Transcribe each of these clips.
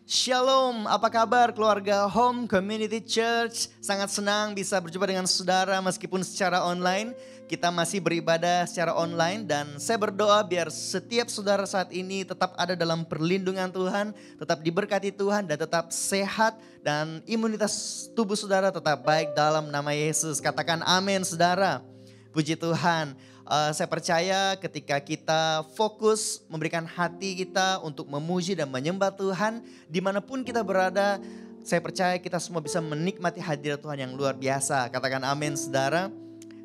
Shalom, apa kabar keluarga Home Community Church? Sangat senang bisa berjumpa dengan saudara meskipun secara online. Kita masih beribadah secara online dan saya berdoa biar setiap saudara saat ini tetap ada dalam perlindungan Tuhan, tetap diberkati Tuhan dan tetap sehat dan imunitas tubuh saudara tetap baik dalam nama Yesus. Katakan amin saudara. Puji Tuhan. Saya percaya ketika kita fokus memberikan hati kita untuk memuji dan menyembah Tuhan, dimanapun kita berada, saya percaya kita semua bisa menikmati hadirat Tuhan yang luar biasa. Katakan amin saudara.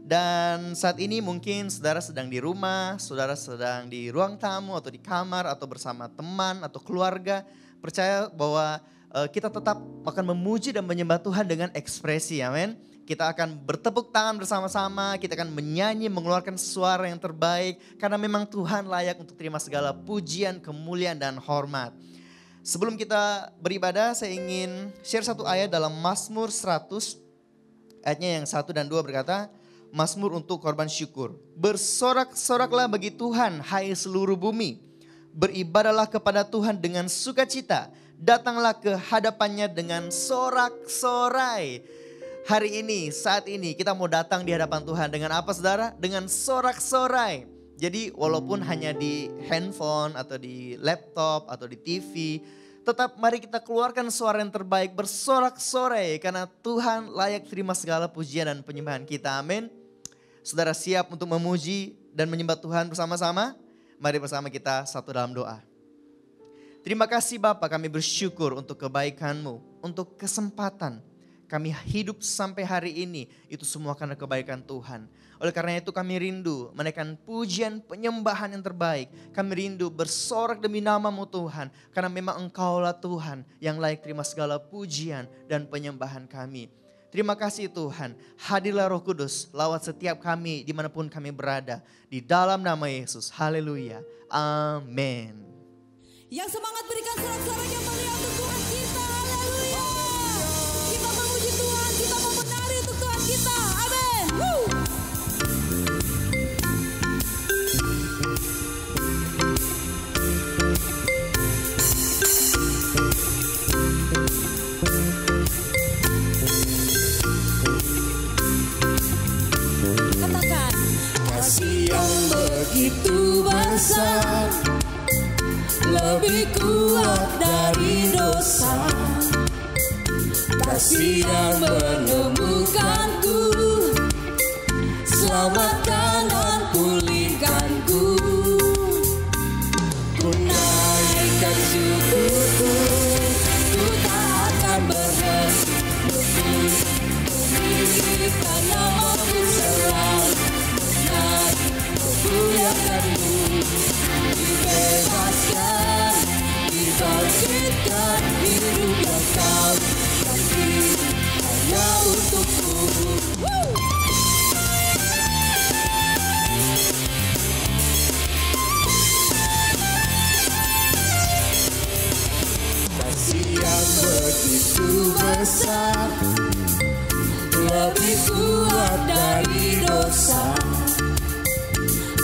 Dan saat ini mungkin saudara sedang di rumah, saudara sedang di ruang tamu atau di kamar atau bersama teman atau keluarga. Percaya bahwa kita tetap akan memuji dan menyembah Tuhan dengan ekspresi, amin. Kita akan bertepuk tangan bersama-sama, kita akan menyanyi, mengeluarkan suara yang terbaik. Karena memang Tuhan layak untuk terima segala pujian, kemuliaan, dan hormat. Sebelum kita beribadah, saya ingin share satu ayat dalam Mazmur 100. Ayatnya yang 1 dan 2 berkata, Mazmur untuk korban syukur. Bersorak-soraklah bagi Tuhan, hai seluruh bumi. Beribadahlah kepada Tuhan dengan sukacita. Datanglah ke hadapannya dengan sorak-sorai. Hari ini, saat ini kita mau datang di hadapan Tuhan dengan apa saudara? Dengan sorak-sorai. Jadi walaupun hanya di handphone atau di laptop atau di TV, tetap mari kita keluarkan suara yang terbaik bersorak-sorai. Karena Tuhan layak terima segala pujian dan penyembahan kita, amin. Saudara siap untuk memuji dan menyembah Tuhan bersama-sama? Mari bersama kita satu dalam doa. Terima kasih Bapa, kami bersyukur untuk kebaikan-Mu, untuk kesempatan kami hidup sampai hari ini, itu semua karena kebaikan Tuhan. Oleh karena itu kami rindu menaikkan pujian penyembahan yang terbaik. Kami rindu bersorak demi nama-Mu Tuhan. Karena memang Engkaulah Tuhan yang layak terima segala pujian dan penyembahan kami. Terima kasih Tuhan, hadirlah Roh Kudus lawat setiap kami dimanapun kami berada. Di dalam nama Yesus, haleluya, amin. Yang semangat berikan sorak-sorai yang meriah untuk Tuhan kita, haleluya. Kita memuji Tuhan, kita mau menari untuk Tuhan kita, amin. Katakan, kasih yang begitu besar, lebih kuat dari dosa. Kasih yang menemukanku, selamatkan dan pulihkanku. Ku naikkan syukurku, ku tak akan berhenti meninggikan nama-Mu selalu. Menari, memuliakan-Mu, dibebaskan, dibangkitkan, hidup yang Kau beri hanya untuk-Mu. Kasih yang begitu besar, lebih kuat dari dosa.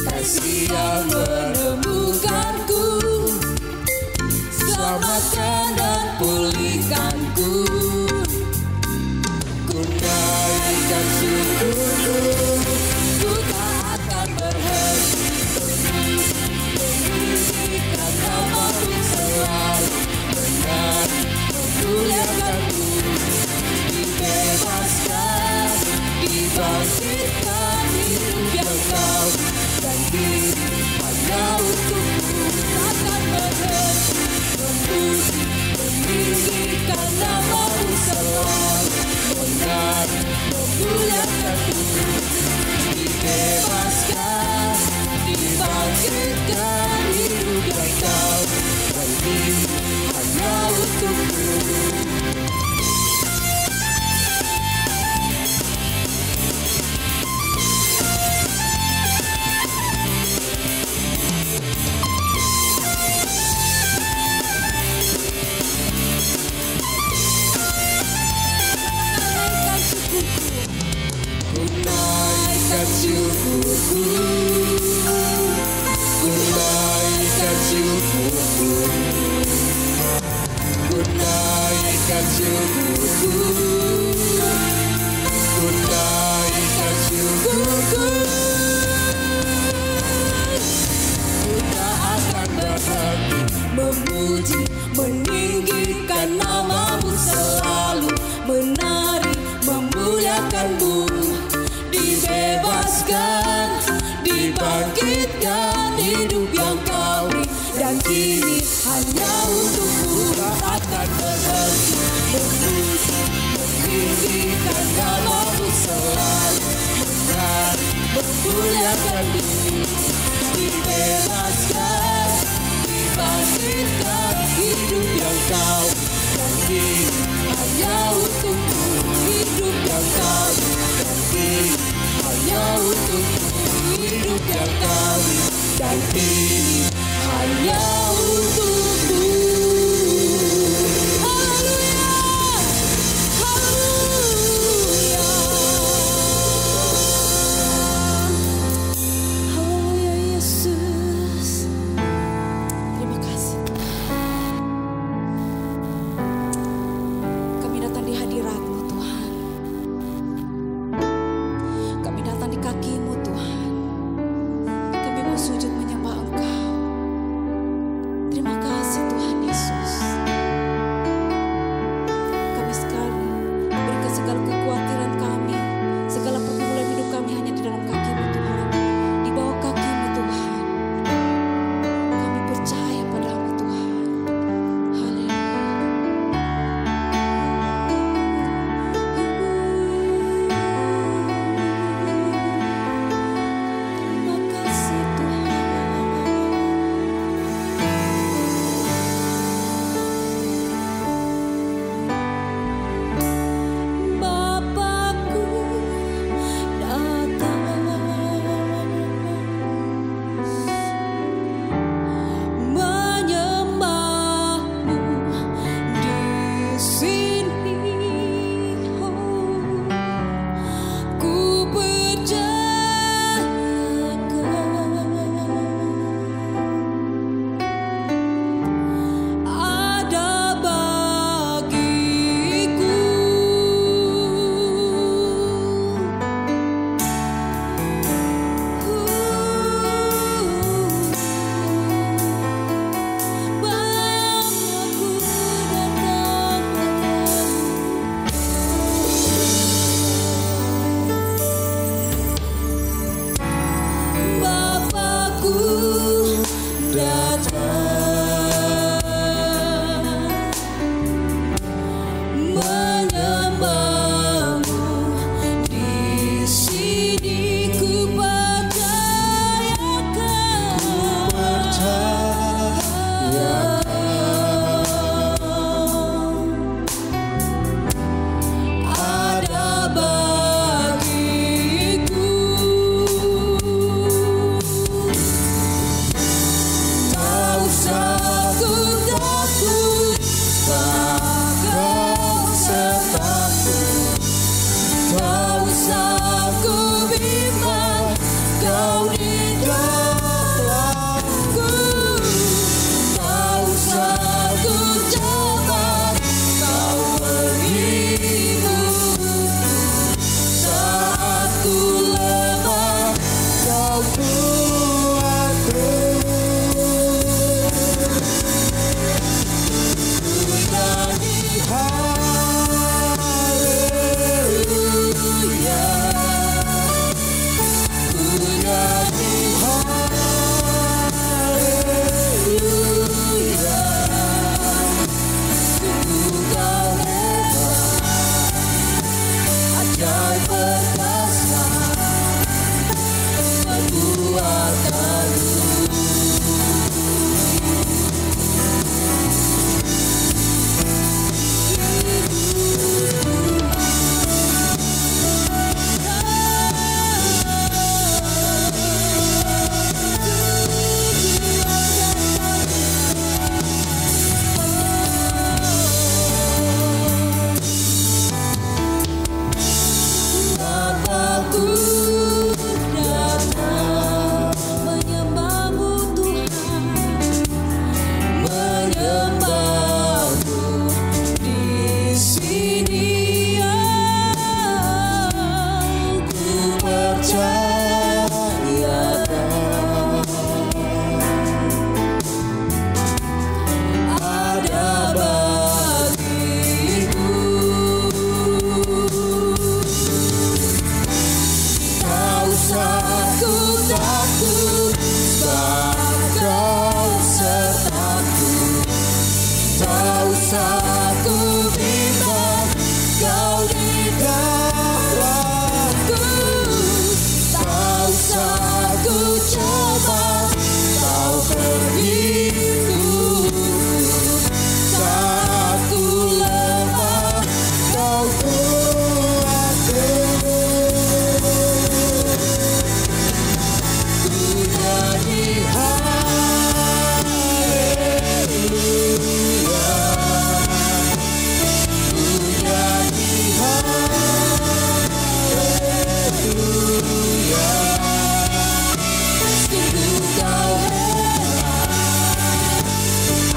Kasih yang menemukanku, selamatkan dan pulihkanku. Ku naikkan syukurku, ku tak akan berhenti meninggikan nama-Mu selalu. Benar memuliakan-Mu, dibebaskan, dibangkitkan, hidup yang Kau janji hanya untuk-Mu. Takkan berhenti memuji, meninggikan nama-Mu selalu. Benar memuliakan-Mu, dibebaskan, dibangkitkan, hidup yang Kau janji hanya untuk-Mu. Ku naikkan syukurku, ku naikkan syukurku, ku syukurku, ku naikkan syukurku. Ku tak akan berhenti memuji, meninggikan namamu, selalu menari, memuliakanmu. Dibebaskan, dibangkitkan, hidup yang kau beri, dan kini hanya untukmu. Takkan berhenti memuji, meninggikan namamu, selalu menari, memuliakan diri. Dibebaskan, dibangkitkan, hidup yang kau beri, dan kini hanya untukmu. Hidup yang kau beri, dan kini hanya untukmu. Hidup yang kau beri, dan kini hanya untukmu. Haleluya, haleluya, haleluya Yesus. Terima kasih. Kami datang di hadirat-Mu Tuhan. Kami datang di kaki-Mu Tuhan. Kami mau sujud menyembah Engkau. Terima kasih usah ku minta, kau di dalamku. Tak usah ku coba, kau berhidupku. Saat ku lemah, kau kuatku. Ku nyanyi haleluya, ku nyanyi haleluya. Sungguh kau hebat,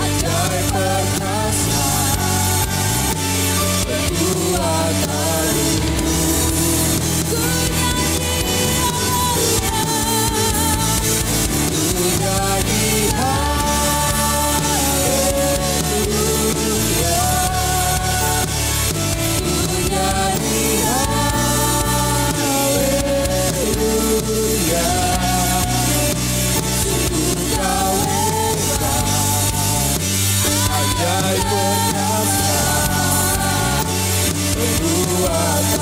ajaib perkasa, kekuatanmu. Ku nyanyi haleluya, ku nyanyi haleluya. Sungguh kau hebat, ajaib perkasa, kekuatanmu.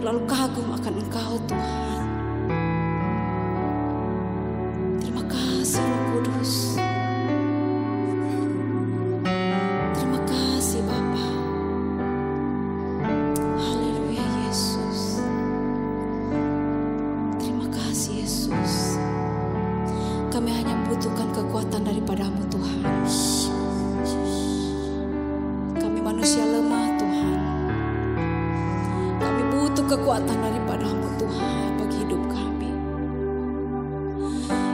terlalu kagum akan Engkau Tuhan. Terima kasih Roh Kudus. Terima kasih Bapa. Haleluya Yesus. Terima kasih Yesus. Kami hanya membutuhkan kekuatan daripada-Mu Tuhan. Kami manusia lemah Tuhan. Kami butuh kekuatan daripada-Mu Tuhan bagi hidup kami.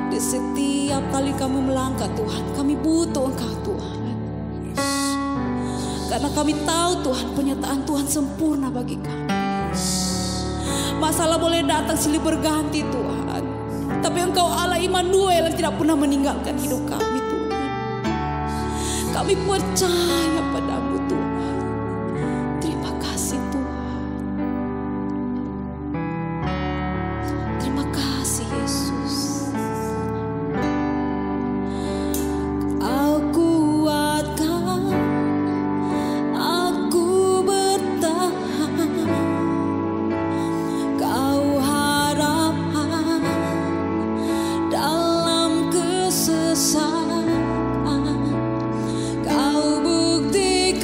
Di setiap kali kami melangkah Tuhan, kami butuh Engkau Tuhan. Karena kami tahu Tuhan, penyertaan Tuhan sempurna bagi kami. Masalah boleh datang silih berganti Tuhan, tapi Engkau Allah Immanuel yang tidak pernah meninggalkan hidup kami Tuhan. Kami percaya pada-Mu Tuhan. Terima kasih Tuhan. Terima kasih Yesus. Kau kuatkan aku bertahan. Kau harapan dalam kesesakan. Kau buktikan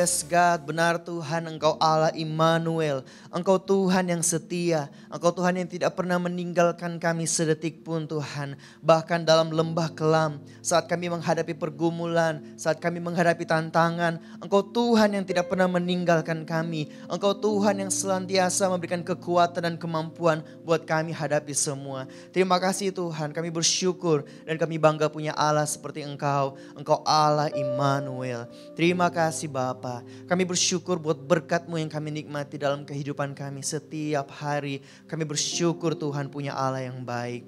Yes God, benar Tuhan, Engkau Allah Immanuel. Engkau Tuhan yang setia. Engkau Tuhan yang tidak pernah meninggalkan kami sedetik pun Tuhan. Bahkan dalam lembah kelam, saat kami menghadapi pergumulan, saat kami menghadapi tantangan, Engkau Tuhan yang tidak pernah meninggalkan kami. Engkau Tuhan yang senantiasa memberikan kekuatan dan kemampuan buat kami hadapi semua. Terima kasih Tuhan, kami bersyukur dan kami bangga punya Allah seperti Engkau. Engkau Allah Immanuel. Terima kasih Bapa. Kami bersyukur buat berkat-Mu yang kami nikmati dalam kehidupan kami setiap hari. Kami bersyukur Tuhan punya Allah yang baik.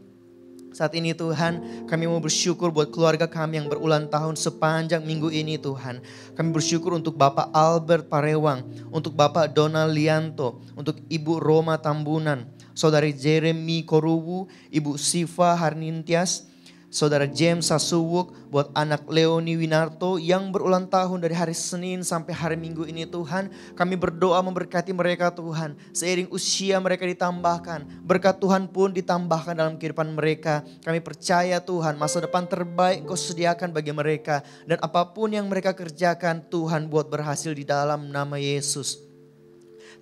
Saat ini Tuhan, kami mau bersyukur buat keluarga kami yang berulang tahun sepanjang minggu ini Tuhan. Kami bersyukur untuk Bapak Albert Parewang, untuk Bapak Donald Lianto, untuk Ibu Roma Tambunan, Saudari Jeremy Koruwu, Ibu Siva Harnintias, Saudara James Sasuwuk, buat anak Leoni Winarto yang berulang tahun dari hari Senin sampai hari Minggu ini Tuhan. Kami berdoa memberkati mereka Tuhan. Seiring usia mereka ditambahkan, berkat Tuhan pun ditambahkan dalam kehidupan mereka. Kami percaya Tuhan masa depan terbaik Engkau sediakan bagi mereka. Dan apapun yang mereka kerjakan Tuhan buat berhasil di dalam nama Yesus.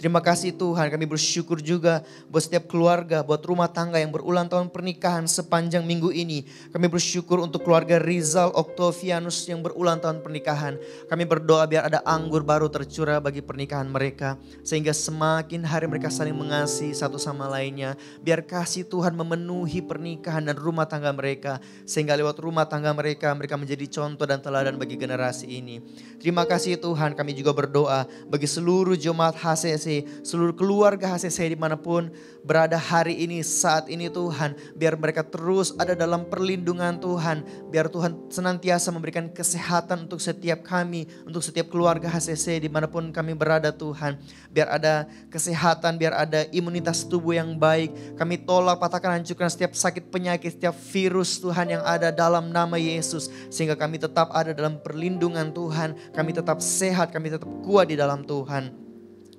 Terima kasih Tuhan, kami bersyukur juga buat setiap keluarga, buat rumah tangga yang berulang tahun pernikahan sepanjang minggu ini. Kami bersyukur untuk keluarga Rizal Octavianus yang berulang tahun pernikahan. Kami berdoa biar ada anggur baru tercurah bagi pernikahan mereka. Sehingga semakin hari mereka saling mengasihi satu sama lainnya. Biar kasih Tuhan memenuhi pernikahan dan rumah tangga mereka. Sehingga lewat rumah tangga mereka, mereka menjadi contoh dan teladan bagi generasi ini. Terima kasih Tuhan, kami juga berdoa bagi seluruh jemaat HCC, seluruh keluarga HCC dimanapun berada hari ini, saat ini Tuhan. Biar mereka terus ada dalam perlindungan Tuhan. Biar Tuhan senantiasa memberikan kesehatan untuk setiap kami, untuk setiap keluarga HCC dimanapun kami berada Tuhan. Biar ada kesehatan, biar ada imunitas tubuh yang baik. Kami tolak, patahkan, hancurkan setiap sakit penyakit, setiap virus Tuhan yang ada dalam nama Yesus. Sehingga kami tetap ada dalam perlindungan Tuhan. Kami tetap sehat, kami tetap kuat di dalam Tuhan.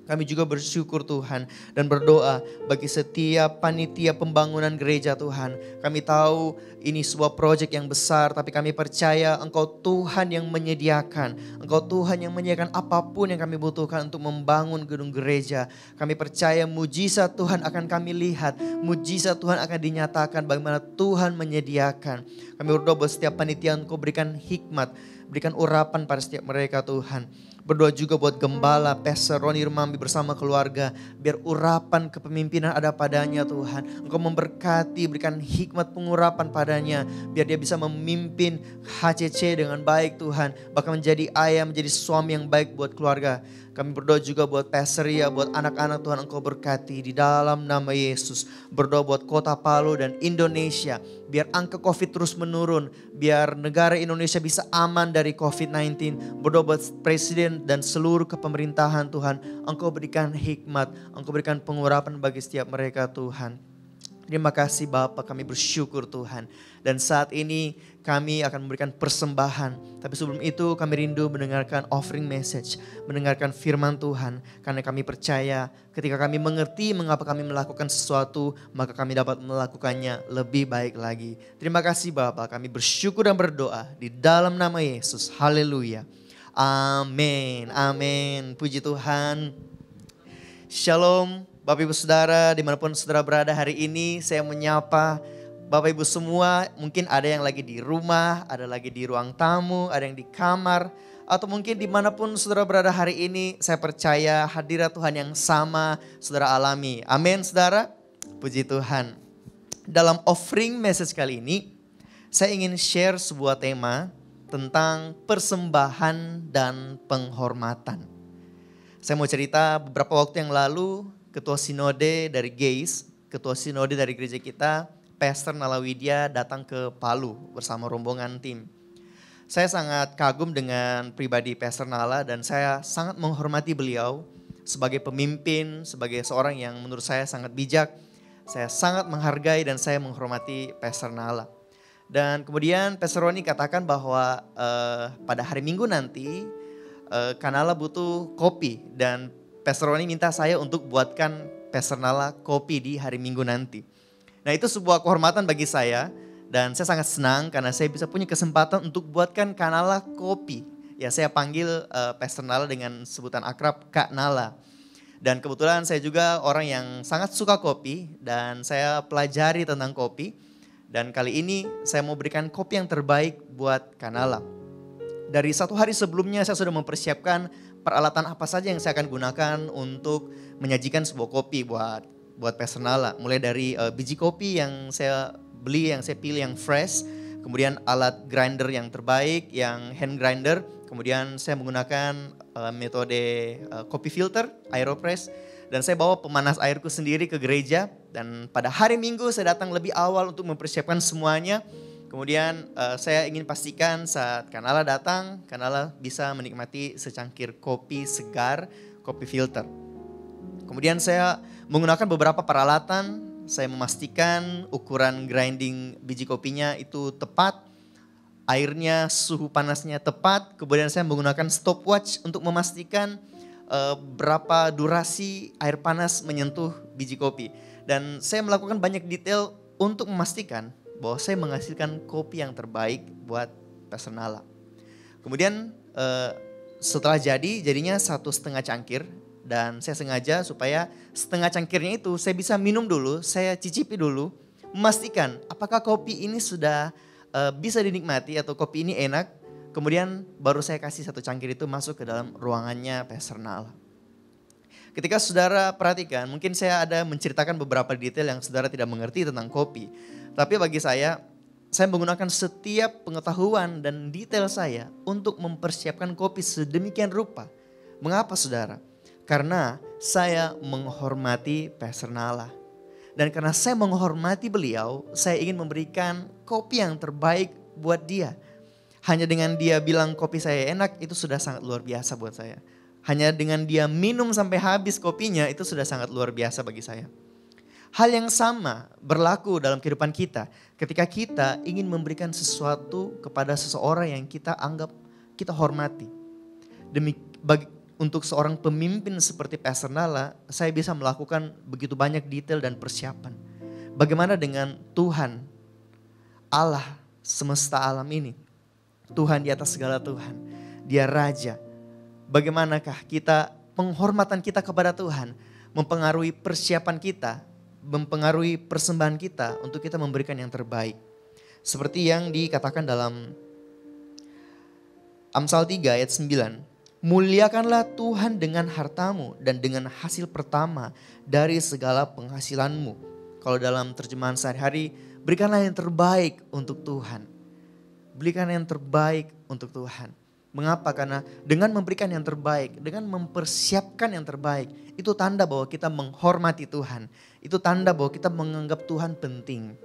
Kami juga bersyukur Tuhan dan berdoa bagi setiap panitia pembangunan gereja Tuhan. Kami tahu ini sebuah proyek yang besar, tapi kami percaya Engkau Tuhan yang menyediakan. Engkau Tuhan yang menyediakan apapun yang kami butuhkan untuk membangun gedung gereja. Kami percaya mujizat Tuhan akan kami lihat. Mujizat Tuhan akan dinyatakan bagaimana Tuhan menyediakan. Kami berdoa buat setiap panitia Engkau berikan hikmat, berikan urapan pada setiap mereka Tuhan. Berdoa juga buat gembala, Pastor Roni Rumambi bersama keluarga. Biar urapan kepemimpinan ada padanya Tuhan. Engkau memberkati, berikan hikmat pengurapan padanya. Biar dia bisa memimpin HCC dengan baik Tuhan. Bahkan menjadi ayah, menjadi suami yang baik buat keluarga. Kami berdoa juga buat Pastor Ria, buat anak-anak Tuhan Engkau berkati di dalam nama Yesus. Berdoa buat kota Palu dan Indonesia. Biar angka COVID terus menurun. Biar negara Indonesia bisa aman dari COVID-19. Berdoa buat Presiden dan seluruh kepemerintahan Tuhan. Engkau berikan hikmat, Engkau berikan pengurapan bagi setiap mereka Tuhan. Terima kasih Bapa, kami bersyukur Tuhan. Dan saat ini kami akan memberikan persembahan. Tapi sebelum itu kami rindu mendengarkan offering message. Mendengarkan firman Tuhan. Karena kami percaya ketika kami mengerti mengapa kami melakukan sesuatu, maka kami dapat melakukannya lebih baik lagi. Terima kasih Bapa, kami bersyukur dan berdoa di dalam nama Yesus. Haleluya. Amin, amin. Puji Tuhan. Shalom. Bapak Ibu Saudara, dimanapun Saudara berada hari ini, saya menyapa Bapak Ibu semua. Mungkin ada yang lagi di rumah, ada lagi di ruang tamu, ada yang di kamar. Atau mungkin dimanapun Saudara berada hari ini, saya percaya hadirat Tuhan yang sama Saudara alami. Amin Saudara, puji Tuhan. Dalam offering message kali ini, saya ingin share sebuah tema tentang persembahan dan penghormatan. Saya mau cerita beberapa waktu yang lalu, Ketua Sinode dari GEIS, Ketua Sinode dari gereja kita, Pastor Nala Widya datang ke Palu bersama rombongan tim. Saya sangat kagum dengan pribadi Pastor Nala dan saya sangat menghormati beliau sebagai pemimpin, sebagai seorang yang menurut saya sangat bijak. Saya sangat menghargai dan saya menghormati Pastor Nala. Dan kemudian Pastor Roni katakan bahwa pada hari Minggu nanti Kanala butuh kopi dan Pastor Roni minta saya untuk buatkan Pastor Nala kopi di hari Minggu nanti. Nah itu sebuah kehormatan bagi saya dan saya sangat senang karena saya bisa punya kesempatan untuk buatkan Kanala kopi. Ya saya panggil Pastor Nala dengan sebutan akrab Kak Nala. Dan kebetulan saya juga orang yang sangat suka kopi dan saya pelajari tentang kopi. Dan kali ini saya mau berikan kopi yang terbaik buat Kanala. Dari 1 hari sebelumnya saya sudah mempersiapkan peralatan apa saja yang saya akan gunakan untuk menyajikan sebuah kopi buat Pastor Nala. Mulai dari biji kopi yang saya beli, yang saya pilih yang fresh. Kemudian alat grinder yang terbaik, yang hand grinder. Kemudian saya menggunakan metode kopi filter, aeropress. Dan saya bawa pemanas airku sendiri ke gereja. Dan pada hari Minggu saya datang lebih awal untuk mempersiapkan semuanya. Kemudian saya ingin pastikan saat Kanala datang, Kanala bisa menikmati secangkir kopi segar, kopi filter. Kemudian saya menggunakan beberapa peralatan, saya memastikan ukuran grinding biji kopinya itu tepat, airnya, suhu panasnya tepat. Kemudian saya menggunakan stopwatch untuk memastikan berapa durasi air panas menyentuh biji kopi. Dan saya melakukan banyak detail untuk memastikan bahwa saya menghasilkan kopi yang terbaik buat Pastor Nala. Kemudian setelah jadinya 1,5 cangkir Dan saya sengaja supaya setengah cangkirnya itu saya bisa minum dulu, saya cicipi dulu. Memastikan apakah kopi ini sudah bisa dinikmati atau kopi ini enak. Kemudian baru saya kasih satu cangkir itu masuk ke dalam ruangannya Pastor Nala. Ketika saudara perhatikan, mungkin saya ada menceritakan beberapa detail yang saudara tidak mengerti tentang kopi. Tapi bagi saya menggunakan setiap pengetahuan dan detail saya untuk mempersiapkan kopi sedemikian rupa. Mengapa saudara? Karena saya menghormati Pastor Nala. Dan karena saya menghormati beliau, saya ingin memberikan kopi yang terbaik buat dia. Hanya dengan dia bilang kopi saya enak, itu sudah sangat luar biasa buat saya. Hanya dengan dia minum sampai habis kopinya, itu sudah sangat luar biasa bagi saya. Hal yang sama berlaku dalam kehidupan kita. Ketika kita ingin memberikan sesuatu kepada seseorang yang kita anggap kita hormati. Untuk seorang pemimpin seperti Pastor Nala, saya bisa melakukan begitu banyak detail dan persiapan. Bagaimana dengan Tuhan, Allah semesta alam ini? Tuhan di atas segala Tuhan, Dia Raja. Bagaimanakah penghormatan kita kepada Tuhan mempengaruhi persiapan kita, mempengaruhi persembahan kita untuk kita memberikan yang terbaik. Seperti yang dikatakan dalam Amsal 3 ayat 9. Muliakanlah Tuhan dengan hartamu dan dengan hasil pertama dari segala penghasilanmu. Kalau dalam terjemahan sehari-hari, berikanlah yang terbaik untuk Tuhan. Berikan yang terbaik untuk Tuhan. Mengapa? Karena dengan memberikan yang terbaik, dengan mempersiapkan yang terbaik, itu tanda bahwa kita menghormati Tuhan. Itu tanda bahwa kita menganggap Tuhan penting.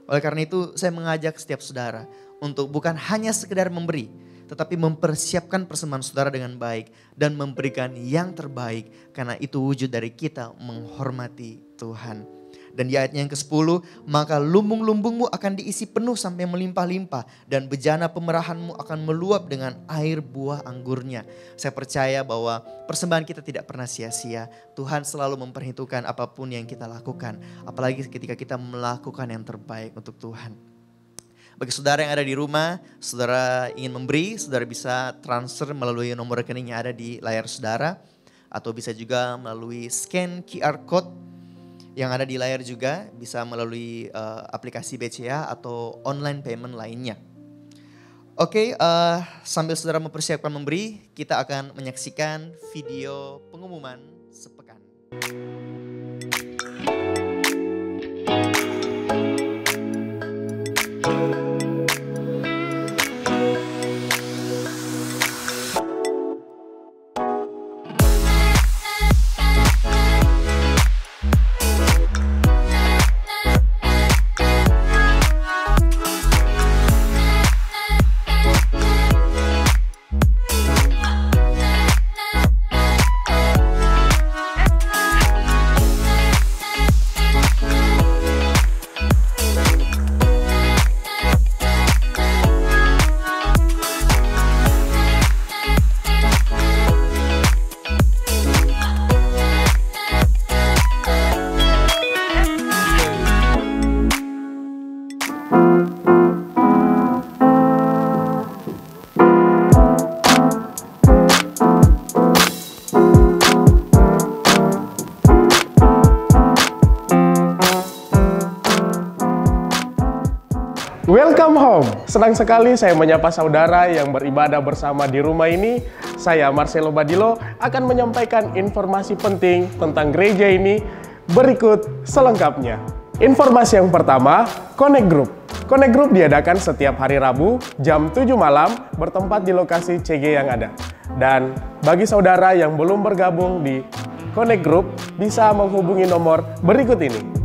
Oleh karena itu saya mengajak setiap saudara untuk bukan hanya sekedar memberi, tetapi mempersiapkan persembahan saudara dengan baik dan memberikan yang terbaik karena itu wujud dari kita menghormati Tuhan. Dan di ayatnya yang ke-10, maka lumbung-lumbungmu akan diisi penuh sampai melimpah-limpah dan bejana pemerahanmu akan meluap dengan air buah anggurnya. Saya percaya bahwa persembahan kita tidak pernah sia-sia. Tuhan selalu memperhitungkan apapun yang kita lakukan, apalagi ketika kita melakukan yang terbaik untuk Tuhan. Bagi saudara yang ada di rumah, saudara ingin memberi, saudara bisa transfer melalui nomor rekening yang ada di layar saudara. Atau bisa juga melalui scan QR Code yang ada di layar juga. Bisa melalui aplikasi BCA atau online payment lainnya. Oke, sambil saudara mempersiapkan memberi, kita akan menyaksikan video pengumuman sepekan. Welcome home. Senang sekali saya menyapa saudara yang beribadah bersama di rumah ini. Saya Marcelo Badilo akan menyampaikan informasi penting tentang gereja ini berikut selengkapnya. Informasi yang pertama, Connect Group. Connect Group diadakan setiap hari Rabu jam 7 malam bertempat di lokasi CG yang ada. Dan bagi saudara yang belum bergabung di Connect Group bisa menghubungi nomor berikut ini.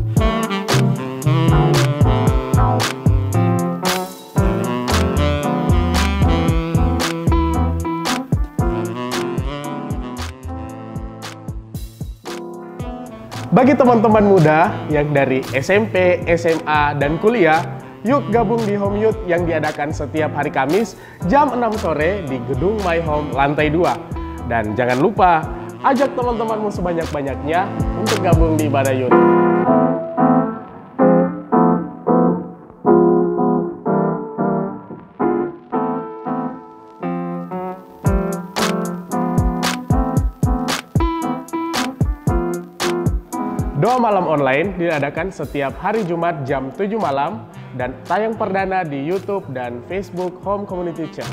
Bagi teman-teman muda yang dari SMP, SMA, dan kuliah, yuk gabung di Home Youth yang diadakan setiap hari Kamis jam 6 sore di Gedung My Home lantai 2. Dan jangan lupa, ajak teman-temanmu sebanyak-banyaknya untuk gabung di ibadah youth. Malam Online diadakan setiap hari Jumat jam 7 malam dan tayang perdana di YouTube dan Facebook Home Community Church.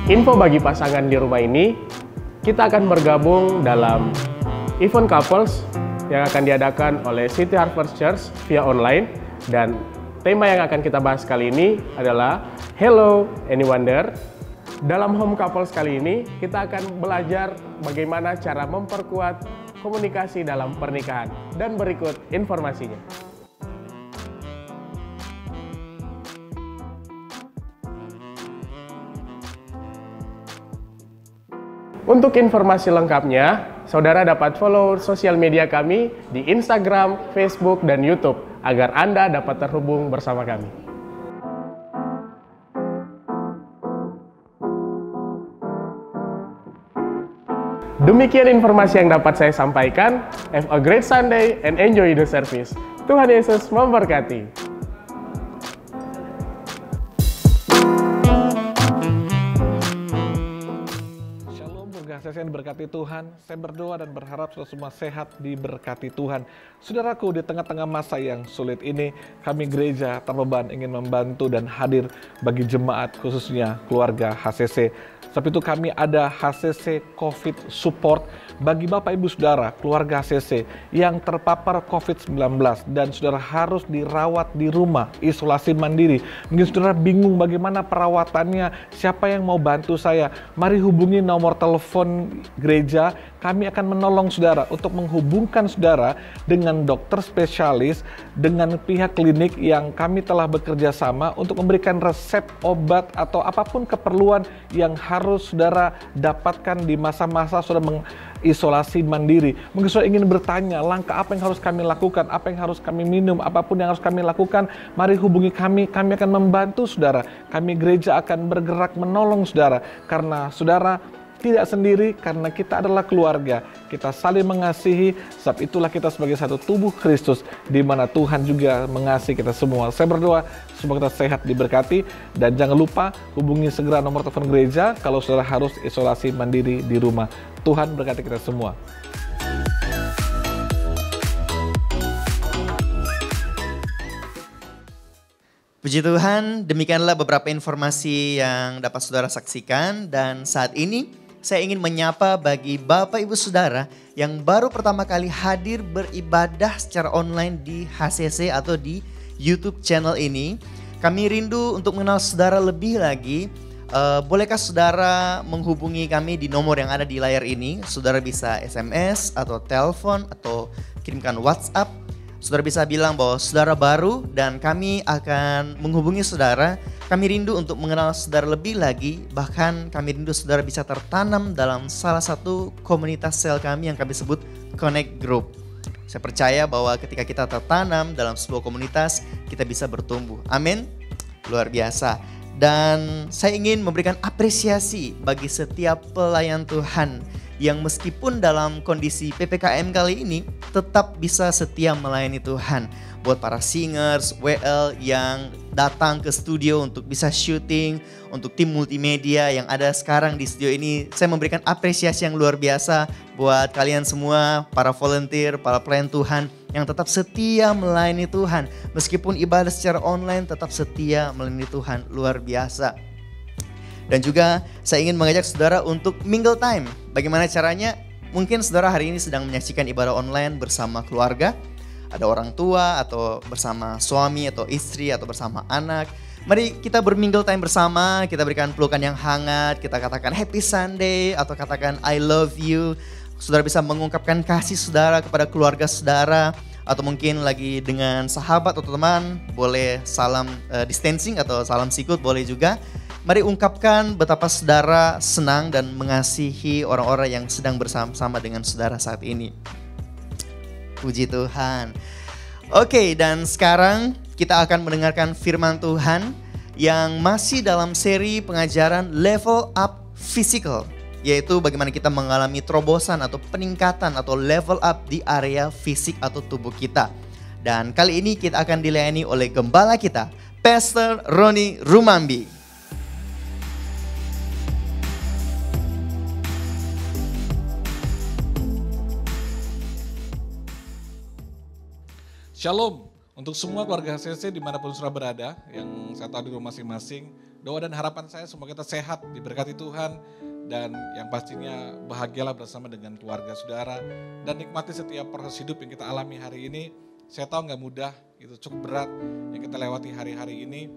Info bagi pasangan di rumah ini, kita akan bergabung dalam event couples yang akan diadakan oleh City Harvest Church via online, dan tema yang akan kita bahas kali ini adalah Hello Any Wonder. Dalam Home Couples kali ini, kita akan belajar bagaimana cara memperkuat komunikasi dalam pernikahan. Dan berikut informasinya. Untuk informasi lengkapnya, saudara dapat follow sosial media kami di Instagram, Facebook, dan YouTube agar Anda dapat terhubung bersama kami. Demikian informasi yang dapat saya sampaikan. Have a great Sunday and enjoy the service. Tuhan Yesus memberkati. Shalom, keluarga HCC yang diberkati Tuhan. Saya berdoa dan berharap saudara semua sehat diberkati Tuhan. Saudaraku, di tengah-tengah masa yang sulit ini, kami gereja tanpa beban ingin membantu dan hadir bagi jemaat, khususnya keluarga HCC. Sebab itu kami ada HCC COVID Support bagi Bapak Ibu Saudara, keluarga HCC yang terpapar COVID-19 dan saudara harus dirawat di rumah, isolasi mandiri. Mungkin saudara bingung bagaimana perawatannya, siapa yang mau bantu saya. Mari hubungi nomor telepon gereja, kami akan menolong saudara untuk menghubungkan saudara dengan dokter spesialis, dengan pihak klinik yang kami telah bekerja sama untuk memberikan resep obat atau apapun keperluan yang harus saudara dapatkan di masa-masa saudara mengisolasi mandiri. Mungkin saudara ingin bertanya, langkah apa yang harus kami lakukan, apa yang harus kami minum, apapun yang harus kami lakukan, mari hubungi kami akan membantu saudara. Kami gereja akan bergerak menolong saudara, karena saudara tidak sendiri, karena kita adalah keluarga. Kita saling mengasihi, sebab itulah kita sebagai satu tubuh Kristus, di mana Tuhan juga mengasihi kita semua. Saya berdoa, semoga kita sehat diberkati, dan jangan lupa hubungi segera nomor telepon gereja kalau saudara harus isolasi mandiri di rumah. Tuhan berkati kita semua. Puji Tuhan, demikianlah beberapa informasi yang dapat saudara saksikan, dan saat ini saya ingin menyapa bagi Bapak Ibu Saudara yang baru pertama kali hadir beribadah secara online di HCC atau di YouTube channel ini. Kami rindu untuk mengenal saudara lebih lagi. Bolehkah saudara menghubungi kami di nomor yang ada di layar ini? Saudara bisa SMS atau telepon atau kirimkan WhatsApp. Saudara bisa bilang bahwa saudara baru dan kami akan menghubungi saudara. Kami rindu untuk mengenal saudara lebih lagi, bahkan kami rindu saudara bisa tertanam dalam salah satu komunitas sel kami yang kami sebut Connect Group. Saya percaya bahwa ketika kita tertanam dalam sebuah komunitas, kita bisa bertumbuh. Amin. Luar biasa. Dan saya ingin memberikan apresiasi bagi setiap pelayan Tuhan yang meskipun dalam kondisi PPKM kali ini tetap bisa setia melayani Tuhan. Buat para singers, WL yang datang ke studio untuk bisa syuting, untuk tim multimedia yang ada sekarang di studio ini, saya memberikan apresiasi yang luar biasa buat kalian semua, para volunteer, para pelayan Tuhan yang tetap setia melayani Tuhan. Meskipun ibadah secara online tetap setia melayani Tuhan, luar biasa. Dan juga saya ingin mengajak saudara untuk mingle time. Bagaimana caranya? Mungkin saudara hari ini sedang menyaksikan ibadah online bersama keluarga. Ada orang tua atau bersama suami atau istri atau bersama anak. Mari kita bermingle time bersama, kita berikan pelukan yang hangat, kita katakan happy Sunday atau katakan I love you. Saudara bisa mengungkapkan kasih saudara kepada keluarga saudara. Atau mungkin lagi dengan sahabat atau teman, boleh salam distancing atau salam sikut boleh juga. Mari ungkapkan betapa saudara senang dan mengasihi orang-orang yang sedang bersama-sama dengan saudara saat ini. Puji Tuhan. Oke, dan sekarang kita akan mendengarkan firman Tuhan yang masih dalam seri pengajaran Level Up Physical. Yaitu bagaimana kita mengalami terobosan atau peningkatan atau level up di area fisik atau tubuh kita. Dan kali ini kita akan dilayani oleh gembala kita, Pastor Roni Rumambi. Shalom untuk semua keluarga HCC dimanapun saudara berada, yang saya tahu di rumah masing-masing. Doa dan harapan saya semoga kita sehat, diberkati Tuhan, dan yang pastinya bahagialah bersama dengan keluarga saudara, dan nikmati setiap proses hidup yang kita alami hari ini. Saya tahu nggak mudah, itu cukup berat yang kita lewati hari-hari ini.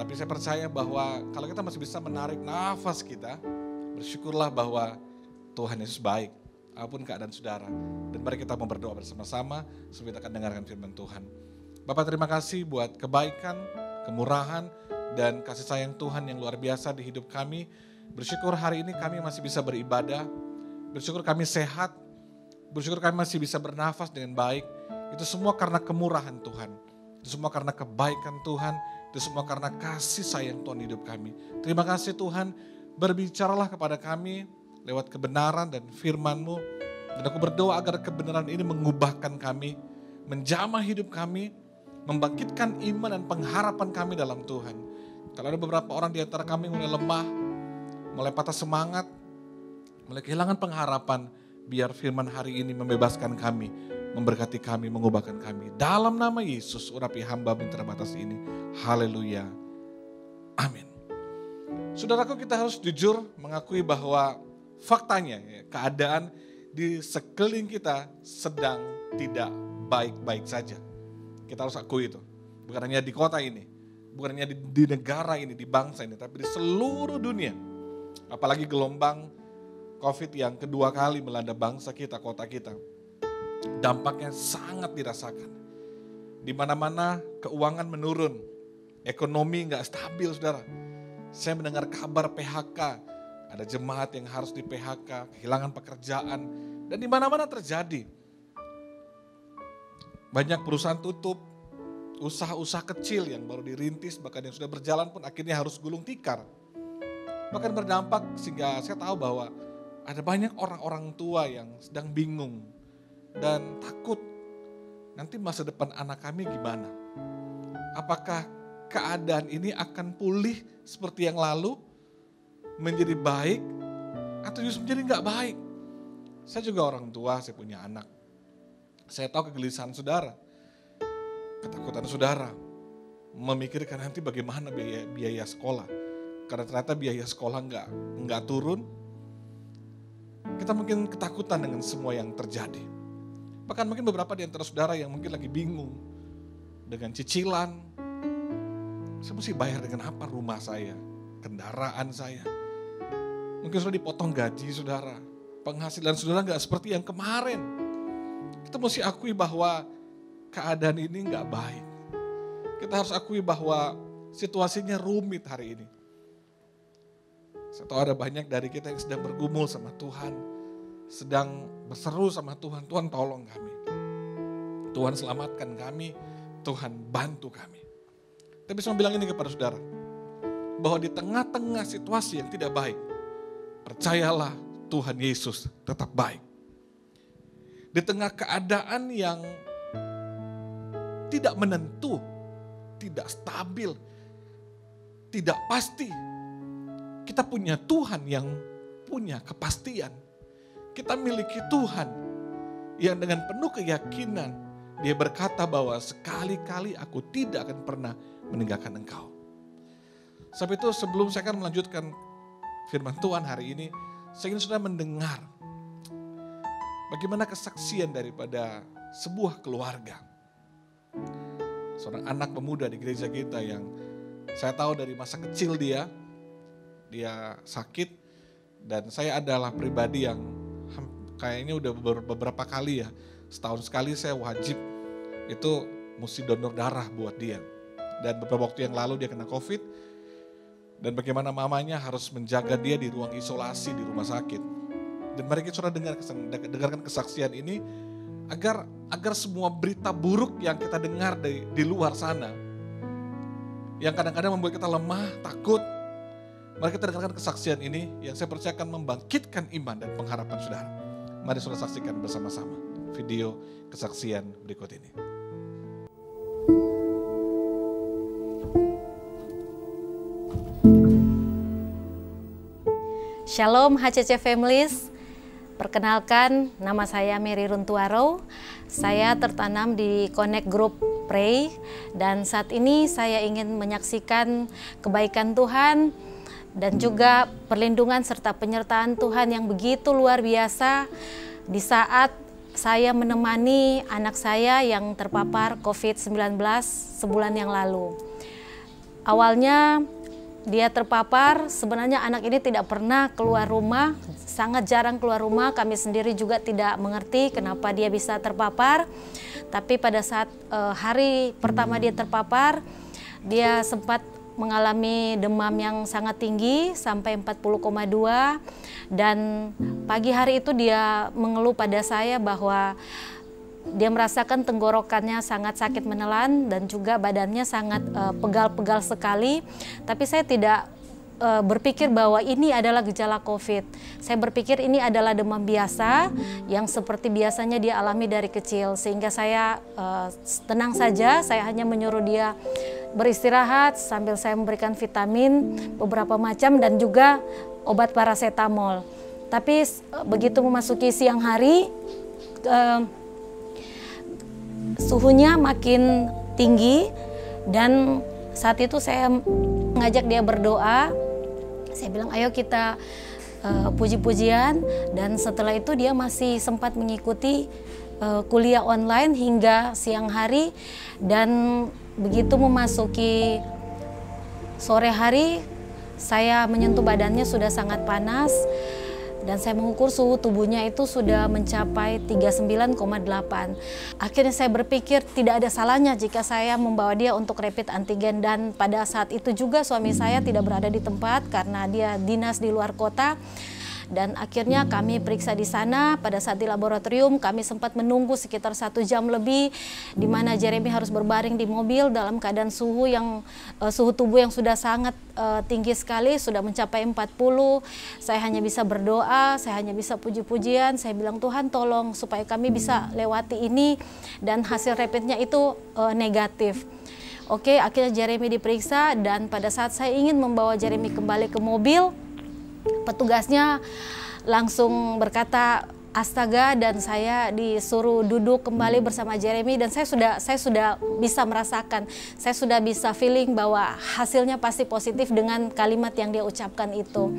Tapi saya percaya bahwa kalau kita masih bisa menarik nafas kita, bersyukurlah bahwa Tuhan Yesus baik, apapun keadaan saudara. Dan mari kita mau berdoa bersama-sama supaya kita akan dengarkan firman Tuhan. Bapak, terima kasih buat kebaikan, kemurahan, dan kasih sayang Tuhan yang luar biasa di hidup kami. Bersyukur hari ini kami masih bisa beribadah, bersyukur kami sehat, bersyukur kami masih bisa bernafas dengan baik. Itu semua karena kemurahan Tuhan, itu semua karena kebaikan Tuhan, itu semua karena kasih sayang Tuhan hidup kami. Terima kasih Tuhan, berbicaralah kepada kami lewat kebenaran dan firman-Mu. Dan aku berdoa agar kebenaran ini mengubahkan kami, menjamah hidup kami, membangkitkan iman dan pengharapan kami dalam Tuhan. Kalau ada beberapa orang di antara kami mulai lemah, mulai patah semangat, mulai kehilangan pengharapan, biar firman hari ini membebaskan kami, memberkati kami, mengubahkan kami. Dalam nama Yesus, urapi hamba yang terbatas ini. Haleluya. Amin. Saudaraku, kita harus jujur mengakui bahwa faktanya keadaan di sekeliling kita sedang tidak baik-baik saja. Kita harus akui itu. Bukan hanya di kota ini, bukan hanya di negara ini, di bangsa ini, tapi di seluruh dunia. Apalagi gelombang COVID yang kedua kali melanda bangsa kita, kota kita. Dampaknya sangat dirasakan. Di mana-mana keuangan menurun, ekonomi nggak stabil, saudara. Saya mendengar kabar PHK, ada jemaat yang harus di PHK, kehilangan pekerjaan, dan di mana-mana terjadi. Banyak perusahaan tutup, usaha-usaha kecil yang baru dirintis, bahkan yang sudah berjalan pun akhirnya harus gulung tikar. Bahkan berdampak sehingga saya tahu bahwa ada banyak orang-orang tua yang sedang bingung dan takut nanti masa depan anak kami gimana. Apakah keadaan ini akan pulih seperti yang lalu, menjadi baik, atau justru menjadi nggak baik. Saya juga orang tua, saya punya anak. Saya tahu kegelisahan saudara, ketakutan saudara, memikirkan nanti bagaimana biaya sekolah. Karena ternyata biaya sekolah nggak turun, kita mungkin ketakutan dengan semua yang terjadi. Bahkan mungkin beberapa di antara saudara yang mungkin lagi bingung dengan cicilan, saya mesti bayar dengan apa rumah saya, kendaraan saya. Mungkin sudah dipotong gaji saudara, penghasilan saudara nggak seperti yang kemarin. Kita mesti akui bahwa keadaan ini nggak baik. Kita harus akui bahwa situasinya rumit hari ini. Saya tahu ada banyak dari kita yang sedang bergumul sama Tuhan, sedang berseru sama Tuhan, Tuhan tolong kami. Tuhan selamatkan kami, Tuhan bantu kami. Tapi saya bilang ini kepada saudara, bahwa di tengah-tengah situasi yang tidak baik, percayalah Tuhan Yesus tetap baik. Di tengah keadaan yang tidak menentu, tidak stabil, tidak pasti, kita punya Tuhan yang punya kepastian. Kita miliki Tuhan yang dengan penuh keyakinan Dia berkata bahwa sekali-kali aku tidak akan pernah meninggalkan engkau. Sebab itu sebelum saya akan melanjutkan firman Tuhan hari ini, saya ingin saudara mendengar bagaimana kesaksian daripada sebuah keluarga. Seorang anak pemuda di gereja kita yang saya tahu dari masa kecil dia sakit, dan saya adalah pribadi yang kayaknya udah beberapa kali ya, setahun sekali saya wajib itu mesti donor darah buat dia. Dan beberapa waktu yang lalu dia kena COVID, dan bagaimana mamanya harus menjaga dia di ruang isolasi di rumah sakit. Dan mari kita dengarkan kesaksian ini agar semua berita buruk yang kita dengar di luar sana, yang kadang-kadang membuat kita lemah, takut, mari kita dengarkan kesaksian ini yang saya percaya akan membangkitkan iman dan pengharapan saudara. Mari saudara saksikan bersama-sama video kesaksian berikut ini. Shalom HCC Families, Perkenalkan, nama saya Mary Runtuaro. Saya tertanam di Connect Group Pray dan saat ini saya ingin menyaksikan kebaikan Tuhan dan juga perlindungan serta penyertaan Tuhan yang begitu luar biasa di saat saya menemani anak saya yang terpapar COVID-19 sebulan yang lalu. Awalnya dia terpapar, sebenarnya anak ini tidak pernah keluar rumah, sangat jarang keluar rumah. Kami sendiri juga tidak mengerti kenapa dia bisa terpapar. Tapi pada saat hari pertama dia terpapar, dia sempat mengalami demam yang sangat tinggi sampai 40,2. Dan pagi hari itu dia mengeluh pada saya bahwa dia merasakan tenggorokannya sangat sakit menelan dan juga badannya sangat pegal-pegal sekali. Tapi saya tidak berpikir bahwa ini adalah gejala COVID. Saya berpikir ini adalah demam biasa yang seperti biasanya dia alami dari kecil. Sehingga saya tenang saja, saya hanya menyuruh dia beristirahat sambil saya memberikan vitamin beberapa macam dan juga obat paracetamol. Tapi begitu memasuki siang hari, suhunya makin tinggi dan saat itu saya mengajak dia berdoa. Saya bilang ayo kita puji-pujian dan setelah itu dia masih sempat mengikuti kuliah online hingga siang hari dan begitu memasuki sore hari saya menyentuh badannya sudah sangat panas. Dan saya mengukur suhu tubuhnya itu sudah mencapai 39,8. Akhirnya saya berpikir tidak ada salahnya jika saya membawa dia untuk rapid antigen. Dan pada saat itu juga suami saya tidak berada di tempat karena dia dinas di luar kota. Dan akhirnya kami periksa di sana. Pada saat di laboratorium kami sempat menunggu sekitar 1 jam lebih, di mana Jeremy harus berbaring di mobil dalam keadaan suhu tubuh yang sudah sangat tinggi sekali, sudah mencapai 40. Saya hanya bisa berdoa, saya hanya bisa puji-pujian. Saya bilang Tuhan tolong supaya kami bisa lewati ini dan hasil rapidnya itu negatif. Oke, akhirnya Jeremy diperiksa dan pada saat saya ingin membawa Jeremy kembali ke mobil, petugasnya langsung berkata astaga dan saya disuruh duduk kembali bersama Jeremy dan saya sudah bisa merasakan, saya sudah bisa feeling bahwa hasilnya pasti positif dengan kalimat yang dia ucapkan itu.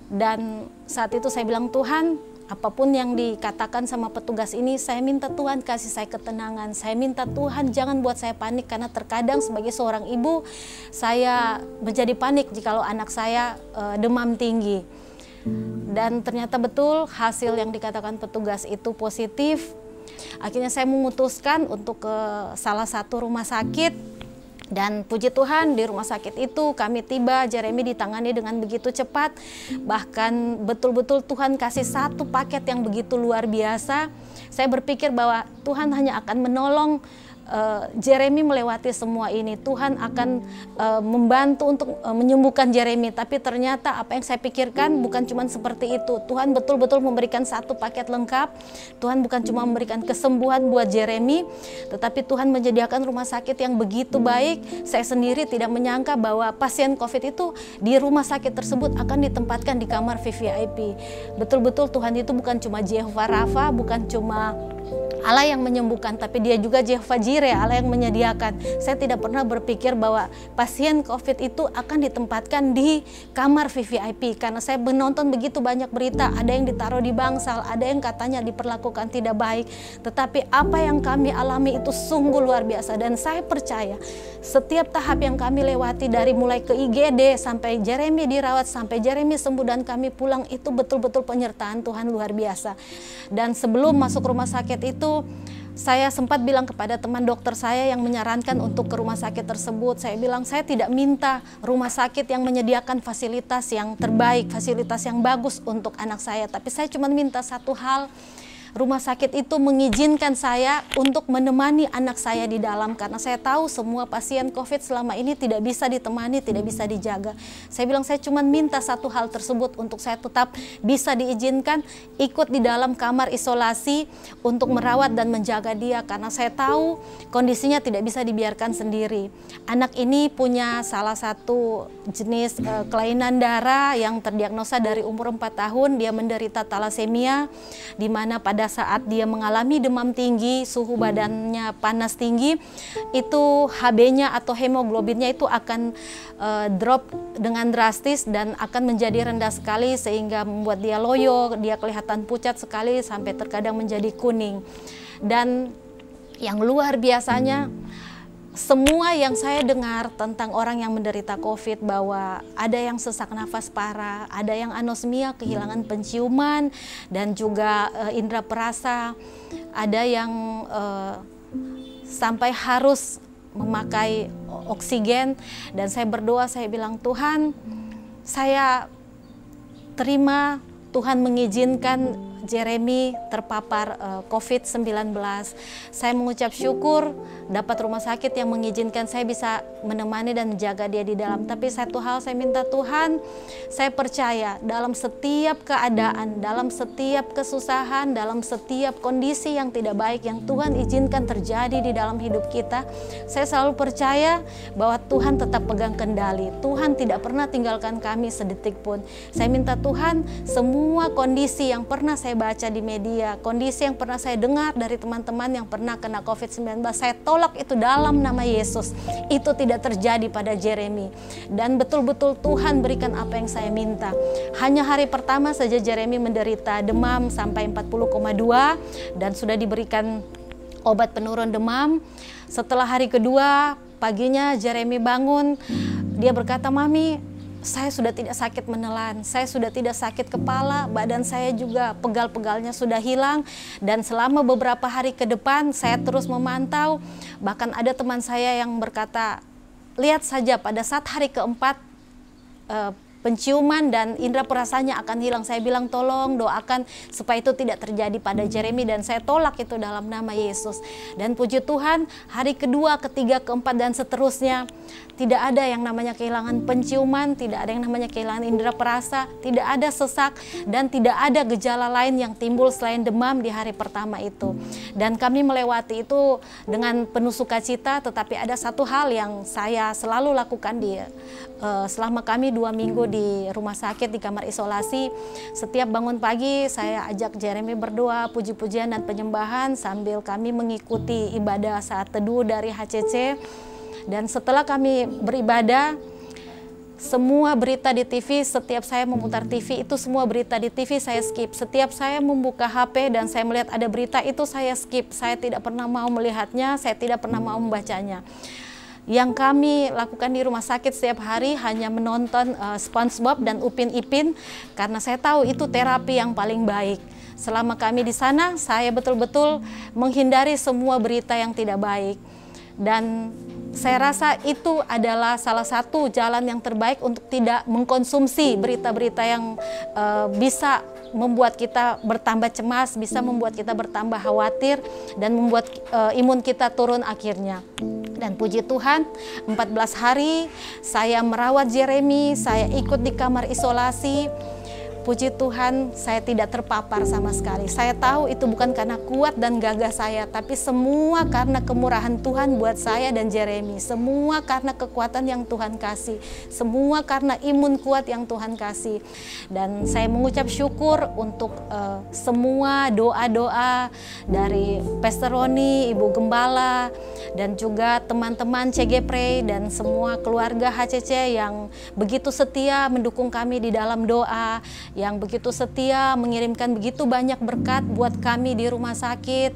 Dan saat itu saya bilang Tuhan, apapun yang dikatakan sama petugas ini, saya minta Tuhan kasih saya ketenangan. Saya minta Tuhan jangan buat saya panik karena terkadang sebagai seorang ibu saya menjadi panik jikalau anak saya demam tinggi. Dan ternyata betul hasil yang dikatakan petugas itu positif. Akhirnya saya memutuskan untuk ke salah satu rumah sakit. Dan puji Tuhan di rumah sakit itu kami tiba, Jeremy ditangani dengan begitu cepat. Bahkan betul-betul Tuhan kasih satu paket yang begitu luar biasa. Saya berpikir bahwa Tuhan hanya akan menolong Jeremy melewati semua ini. Tuhan akan membantu untuk menyembuhkan Jeremy. Tapi ternyata apa yang saya pikirkan bukan cuma seperti itu. Tuhan betul-betul memberikan satu paket lengkap. Tuhan bukan cuma memberikan kesembuhan buat Jeremy, tetapi Tuhan menyediakan rumah sakit yang begitu baik. Saya sendiri tidak menyangka bahwa pasien COVID itu di rumah sakit tersebut akan ditempatkan di kamar VVIP. Betul-betul Tuhan itu bukan cuma Jehovah Rafa, bukan cuma Allah yang menyembuhkan, tapi dia juga Jehovah Jireh, Allah yang menyediakan. Saya tidak pernah berpikir bahwa pasien COVID itu akan ditempatkan di kamar VVIP, karena saya menonton begitu banyak berita, ada yang ditaruh di bangsal, ada yang katanya diperlakukan tidak baik. Tetapi apa yang kami alami itu sungguh luar biasa, dan saya percaya setiap tahap yang kami lewati dari mulai ke IGD sampai Jeremy dirawat, sampai Jeremy sembuh dan kami pulang, itu betul-betul penyertaan Tuhan luar biasa. Dan sebelum masuk rumah sakit itu, saya sempat bilang kepada teman dokter saya yang menyarankan untuk ke rumah sakit tersebut, saya bilang saya tidak minta rumah sakit yang menyediakan fasilitas yang terbaik, fasilitas yang bagus untuk anak saya, tapi saya cuma minta satu hal, rumah sakit itu mengizinkan saya untuk menemani anak saya di dalam, karena saya tahu semua pasien COVID selama ini tidak bisa ditemani, tidak bisa dijaga. Saya bilang saya cuma minta satu hal tersebut, untuk saya tetap bisa diizinkan ikut di dalam kamar isolasi untuk merawat dan menjaga dia, karena saya tahu kondisinya tidak bisa dibiarkan sendiri. Anak ini punya salah satu jenis kelainan darah yang terdiagnosa dari umur 4 tahun. Dia menderita talasemia, di mana pada saat dia mengalami demam tinggi, suhu badannya panas tinggi, itu HB-nya atau hemoglobinnya itu akan drop dengan drastis dan akan menjadi rendah sekali, sehingga membuat dia loyo, dia kelihatan pucat sekali sampai terkadang menjadi kuning. Dan yang luar biasanya, semua yang saya dengar tentang orang yang menderita COVID, bahwa ada yang sesak nafas parah, ada yang anosmia, kehilangan penciuman, dan juga indera perasa, ada yang sampai harus memakai oksigen. Dan saya berdoa, saya bilang, Tuhan, saya terima Tuhan mengizinkan Jeremy terpapar COVID-19. Saya mengucap syukur dapat rumah sakit yang mengizinkan saya bisa menemani dan menjaga dia di dalam. Tapi satu hal saya minta, Tuhan, saya percaya dalam setiap keadaan, dalam setiap kesusahan, dalam setiap kondisi yang tidak baik yang Tuhan izinkan terjadi di dalam hidup kita, saya selalu percaya bahwa Tuhan tetap pegang kendali. Tuhan tidak pernah tinggalkan kami sedetik pun. Saya minta Tuhan, semua kondisi yang pernah saya baca di media, kondisi yang pernah saya dengar dari teman-teman yang pernah kena COVID-19, saya tolak itu dalam nama Yesus. Itu tidak terjadi pada Jeremy. Dan betul-betul Tuhan berikan apa yang saya minta. Hanya hari pertama saja Jeremy menderita demam sampai 40,2 dan sudah diberikan obat penurun demam. Setelah hari kedua, paginya Jeremy bangun, dia berkata, Mami, saya sudah tidak sakit menelan, saya sudah tidak sakit kepala, badan saya juga pegal-pegalnya sudah hilang. Dan selama beberapa hari ke depan saya terus memantau, bahkan ada teman saya yang berkata, lihat saja pada saat hari keempat penciuman dan indera perasanya akan hilang. Saya bilang, tolong doakan supaya itu tidak terjadi pada Jeremy, dan saya tolak itu dalam nama Yesus. Dan puji Tuhan, hari kedua, ketiga, keempat, dan seterusnya, tidak ada yang namanya kehilangan penciuman, tidak ada yang namanya kehilangan indera perasa, tidak ada sesak, dan tidak ada gejala lain yang timbul selain demam di hari pertama itu. Dan kami melewati itu dengan penuh sukacita, tetapi ada satu hal yang saya selalu lakukan selama kami 2 minggu di rumah sakit, di kamar isolasi. Setiap bangun pagi saya ajak Jeremy berdoa, puji-pujian dan penyembahan sambil kami mengikuti ibadah saat teduh dari HCC. Dan setelah kami beribadah, semua berita di TV, setiap saya memutar TV, itu semua berita di TV saya skip. Setiap saya membuka HP dan saya melihat ada berita, itu saya skip. Saya tidak pernah mau melihatnya, saya tidak pernah mau membacanya. Yang kami lakukan di rumah sakit setiap hari hanya menonton SpongeBob dan Upin Ipin, karena saya tahu itu terapi yang paling baik. Selama kami di sana, saya betul-betul menghindari semua berita yang tidak baik. Dan saya rasa itu adalah salah satu jalan yang terbaik untuk tidak mengkonsumsi berita-berita yang bisa membuat kita bertambah cemas, bisa membuat kita bertambah khawatir, dan membuat imun kita turun akhirnya. Dan puji Tuhan, 14 hari saya merawat Jeremy, saya ikut di kamar isolasi. Puji Tuhan, saya tidak terpapar sama sekali. Saya tahu itu bukan karena kuat dan gagah saya, tapi semua karena kemurahan Tuhan buat saya dan Jeremy. Semua karena kekuatan yang Tuhan kasih. Semua karena imun kuat yang Tuhan kasih. Dan saya mengucap syukur untuk semua doa-doa dari Pastor Roni, Ibu Gembala, dan juga teman-teman CG Pray dan semua keluarga HCC yang begitu setia mendukung kami di dalam doa, yang begitu setia mengirimkan begitu banyak berkat buat kami di rumah sakit.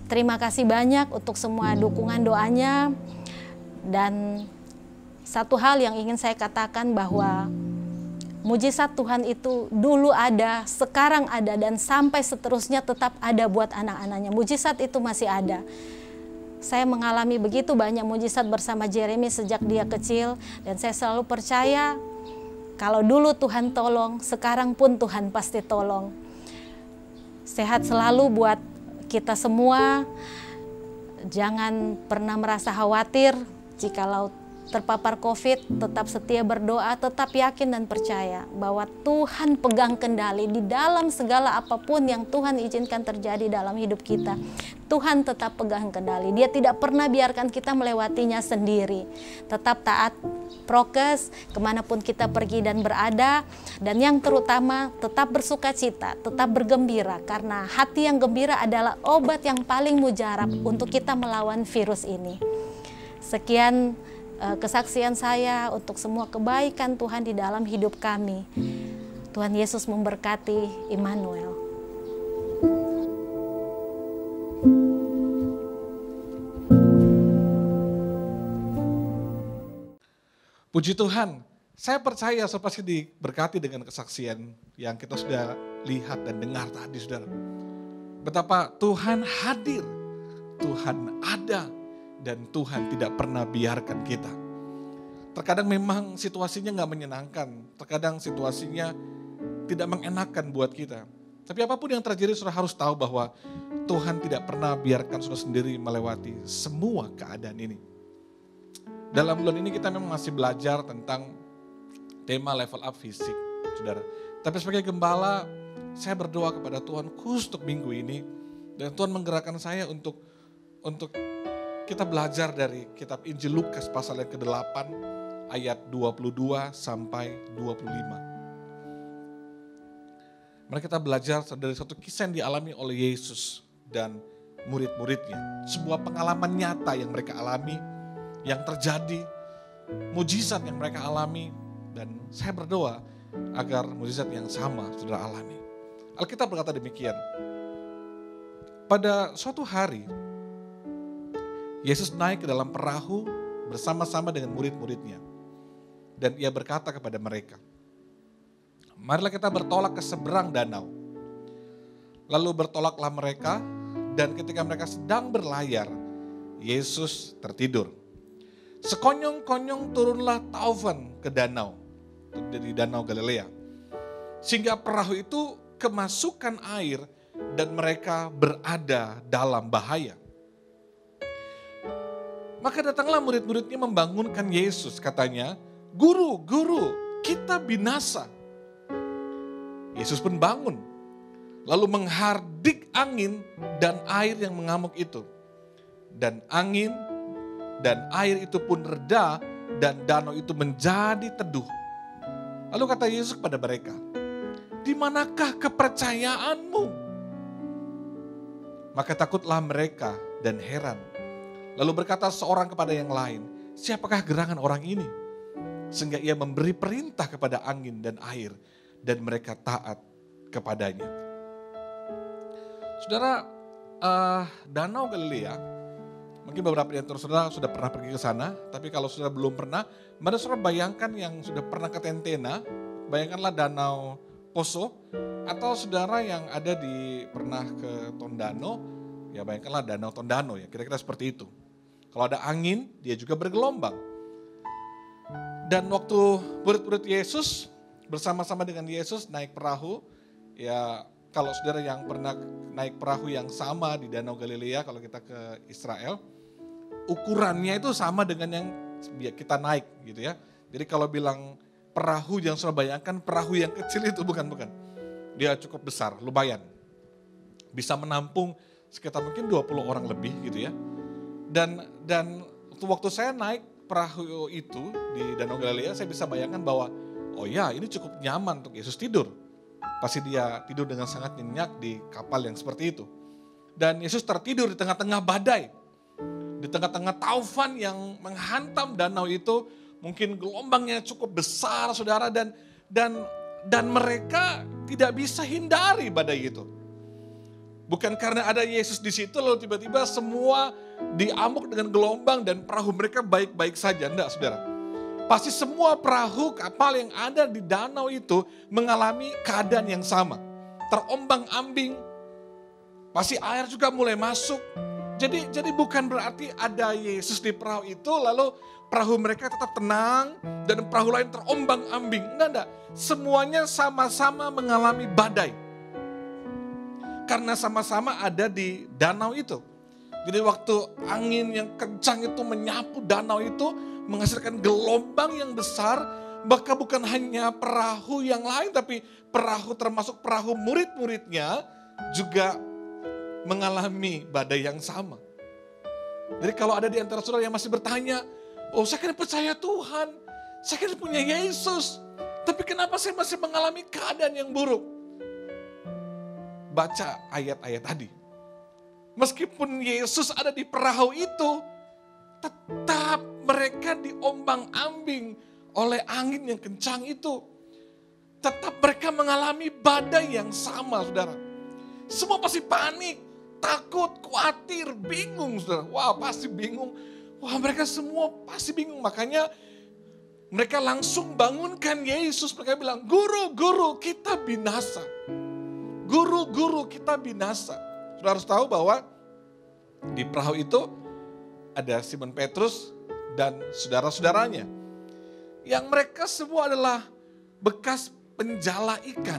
Terima kasih banyak untuk semua dukungan doanya. Dan satu hal yang ingin saya katakan, bahwa mujizat Tuhan itu dulu ada, sekarang ada, dan sampai seterusnya tetap ada buat anak-anaknya. Mujizat itu masih ada. Saya mengalami begitu banyak mujizat bersama Jeremy sejak dia kecil, dan saya selalu percaya kalau dulu Tuhan tolong, sekarang pun Tuhan pasti tolong. Sehat selalu buat kita semua. Jangan pernah merasa khawatir jikalau terpapar COVID, tetap setia berdoa, tetap yakin dan percaya bahwa Tuhan pegang kendali di dalam segala apapun yang Tuhan izinkan terjadi dalam hidup kita. Tuhan tetap pegang kendali. Dia tidak pernah biarkan kita melewatinya sendiri. Tetap taat prokes kemanapun kita pergi dan berada. Dan yang terutama tetap bersuka cita, tetap bergembira. Karena hati yang gembira adalah obat yang paling mujarab untuk kita melawan virus ini. Sekian kesaksian saya untuk semua kebaikan Tuhan di dalam hidup kami. Tuhan Yesus memberkati. Immanuel. Puji Tuhan, saya percaya saudara pasti diberkati dengan kesaksian yang kita sudah lihat dan dengar tadi, saudara. Betapa Tuhan hadir, Tuhan ada, dan Tuhan tidak pernah biarkan kita. Terkadang memang situasinya gak menyenangkan, terkadang situasinya tidak mengenakan buat kita. Tapi apapun yang terjadi, saudara harus tahu bahwa Tuhan tidak pernah biarkan saudara sendiri melewati semua keadaan ini. Dalam bulan ini kita memang masih belajar tentang tema level up fisik, saudara. Tapi sebagai gembala, saya berdoa kepada Tuhan khusus untuk minggu ini. Dan Tuhan menggerakkan saya untuk kita belajar dari kitab Injil Lukas pasal yang ke-8 ayat 22 sampai 25. Mari kita belajar dari satu kisah yang dialami oleh Yesus dan murid-muridnya. Sebuah pengalaman nyata yang mereka alami, yang terjadi, mujizat yang mereka alami, dan saya berdoa agar mujizat yang sama saudara alami. Alkitab berkata demikian. Pada suatu hari, Yesus naik ke dalam perahu bersama-sama dengan murid-muridnya. Dan ia berkata kepada mereka, marilah kita bertolak ke seberang danau. Lalu bertolaklah mereka, dan ketika mereka sedang berlayar, Yesus tertidur. Sekonyong-konyong turunlah taufan ke danau, dari danau Galilea. Sehingga perahu itu kemasukan air dan mereka berada dalam bahaya. Maka datanglah murid-muridnya membangunkan Yesus, katanya, Guru, Guru, kita binasa. Yesus pun bangun, lalu menghardik angin dan air yang mengamuk itu. Dan angin dan air itu pun reda dan danau itu menjadi teduh. Lalu kata Yesus kepada mereka, di manakah kepercayaanmu? Maka takutlah mereka dan heran. Lalu berkata seorang kepada yang lain, siapakah gerangan orang ini? Sehingga ia memberi perintah kepada angin dan air, dan mereka taat kepadanya. Saudara, Danau Galilea, mungkin beberapa di antara saudara sudah pernah pergi ke sana, tapi kalau saudara belum pernah, mari saudara bayangkan yang sudah pernah ke Tentena, bayangkanlah Danau Poso, atau saudara yang ada pernah ke Tondano, ya bayangkanlah Danau Tondano ya, kira-kira seperti itu. Kalau ada angin, dia juga bergelombang. Dan waktu murid-murid Yesus bersama-sama dengan Yesus naik perahu, ya kalau saudara yang pernah naik perahu yang sama di Danau Galilea, kalau kita ke Israel, ukurannya itu sama dengan yang kita naik gitu ya. Jadi kalau bilang perahu, jangan saudara bayangkan perahu yang kecil itu, bukan. Dia cukup besar, lumayan. Bisa menampung sekitar mungkin 20 orang lebih gitu ya. Dan waktu saya naik perahu itu di Danau Galilea, saya bisa bayangkan bahwa oh ya, ini cukup nyaman untuk Yesus tidur. Pasti dia tidur dengan sangat nyenyak di kapal yang seperti itu. Dan Yesus tertidur di tengah-tengah badai. Di tengah-tengah taufan yang menghantam danau itu, mungkin gelombangnya cukup besar saudara, dan mereka tidak bisa hindari badai itu. Bukan karena ada Yesus di situ lalu tiba-tiba semua diamuk dengan gelombang dan perahu mereka baik-baik saja. Enggak, saudara. Pasti semua perahu kapal yang ada di danau itu mengalami keadaan yang sama. Terombang-ambing. Pasti air juga mulai masuk. Jadi bukan berarti ada Yesus di perahu itu lalu perahu mereka tetap tenang dan perahu lain terombang-ambing. Enggak. Semuanya sama-sama mengalami badai. karena sama-sama ada di danau itu. Jadi waktu angin yang kencang itu menyapu danau itu, menghasilkan gelombang yang besar, maka bukan hanya perahu yang lain, tapi perahu termasuk perahu murid-muridnya juga mengalami badai yang sama. Jadi kalau ada di antara saudara yang masih bertanya, oh saya kan percaya Tuhan, saya kan punya Yesus, tapi kenapa saya masih mengalami keadaan yang buruk? Baca ayat-ayat tadi. Meskipun Yesus ada di perahu itu, tetap mereka diombang-ambing oleh angin yang kencang itu. Tetap mereka mengalami badai yang sama, saudara. Semua pasti panik, takut, khawatir, bingung, saudara. Wah, pasti bingung. Wah, mereka semua pasti bingung. Makanya mereka langsung bangunkan Yesus. Mereka bilang, guru, guru, kita binasa. Guru, guru, kita binasa. Saudara harus tahu bahwa di perahu itu ada Simon Petrus dan saudara-saudaranya. Yang mereka semua adalah bekas penjala ikan.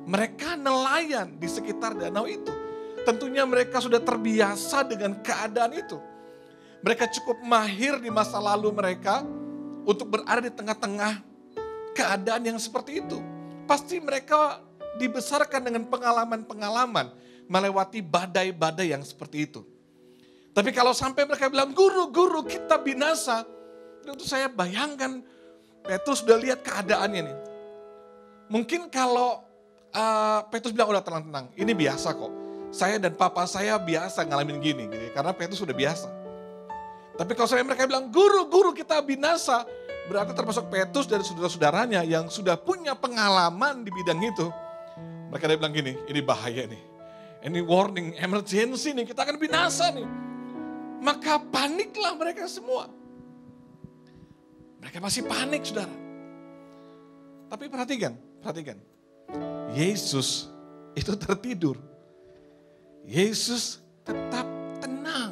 Mereka nelayan di sekitar danau itu. Tentunya mereka sudah terbiasa dengan keadaan itu. Mereka cukup mahir di masa lalu mereka untuk berada di tengah-tengah keadaan yang seperti itu. Pasti mereka dibesarkan dengan pengalaman-pengalaman melewati badai-badai yang seperti itu. Tapi kalau sampai mereka bilang, guru, guru, kita binasa. Itu saya bayangkan, Petrus sudah lihat keadaannya nih. Mungkin kalau Petrus bilang, udah tenang-tenang, ini biasa kok. Saya dan papa saya biasa ngalamin gini, gitu, karena Petrus sudah biasa. Tapi kalau sampai mereka bilang, guru, guru, kita binasa. Berarti termasuk Petrus dan saudara-saudaranya yang sudah punya pengalaman di bidang itu. Mereka dia bilang gini, ini bahaya nih. Ini warning, emergency nih, kita akan binasa nih. Maka paniklah mereka semua. Mereka masih panik, saudara. Tapi perhatikan. Yesus itu tertidur. Yesus tetap tenang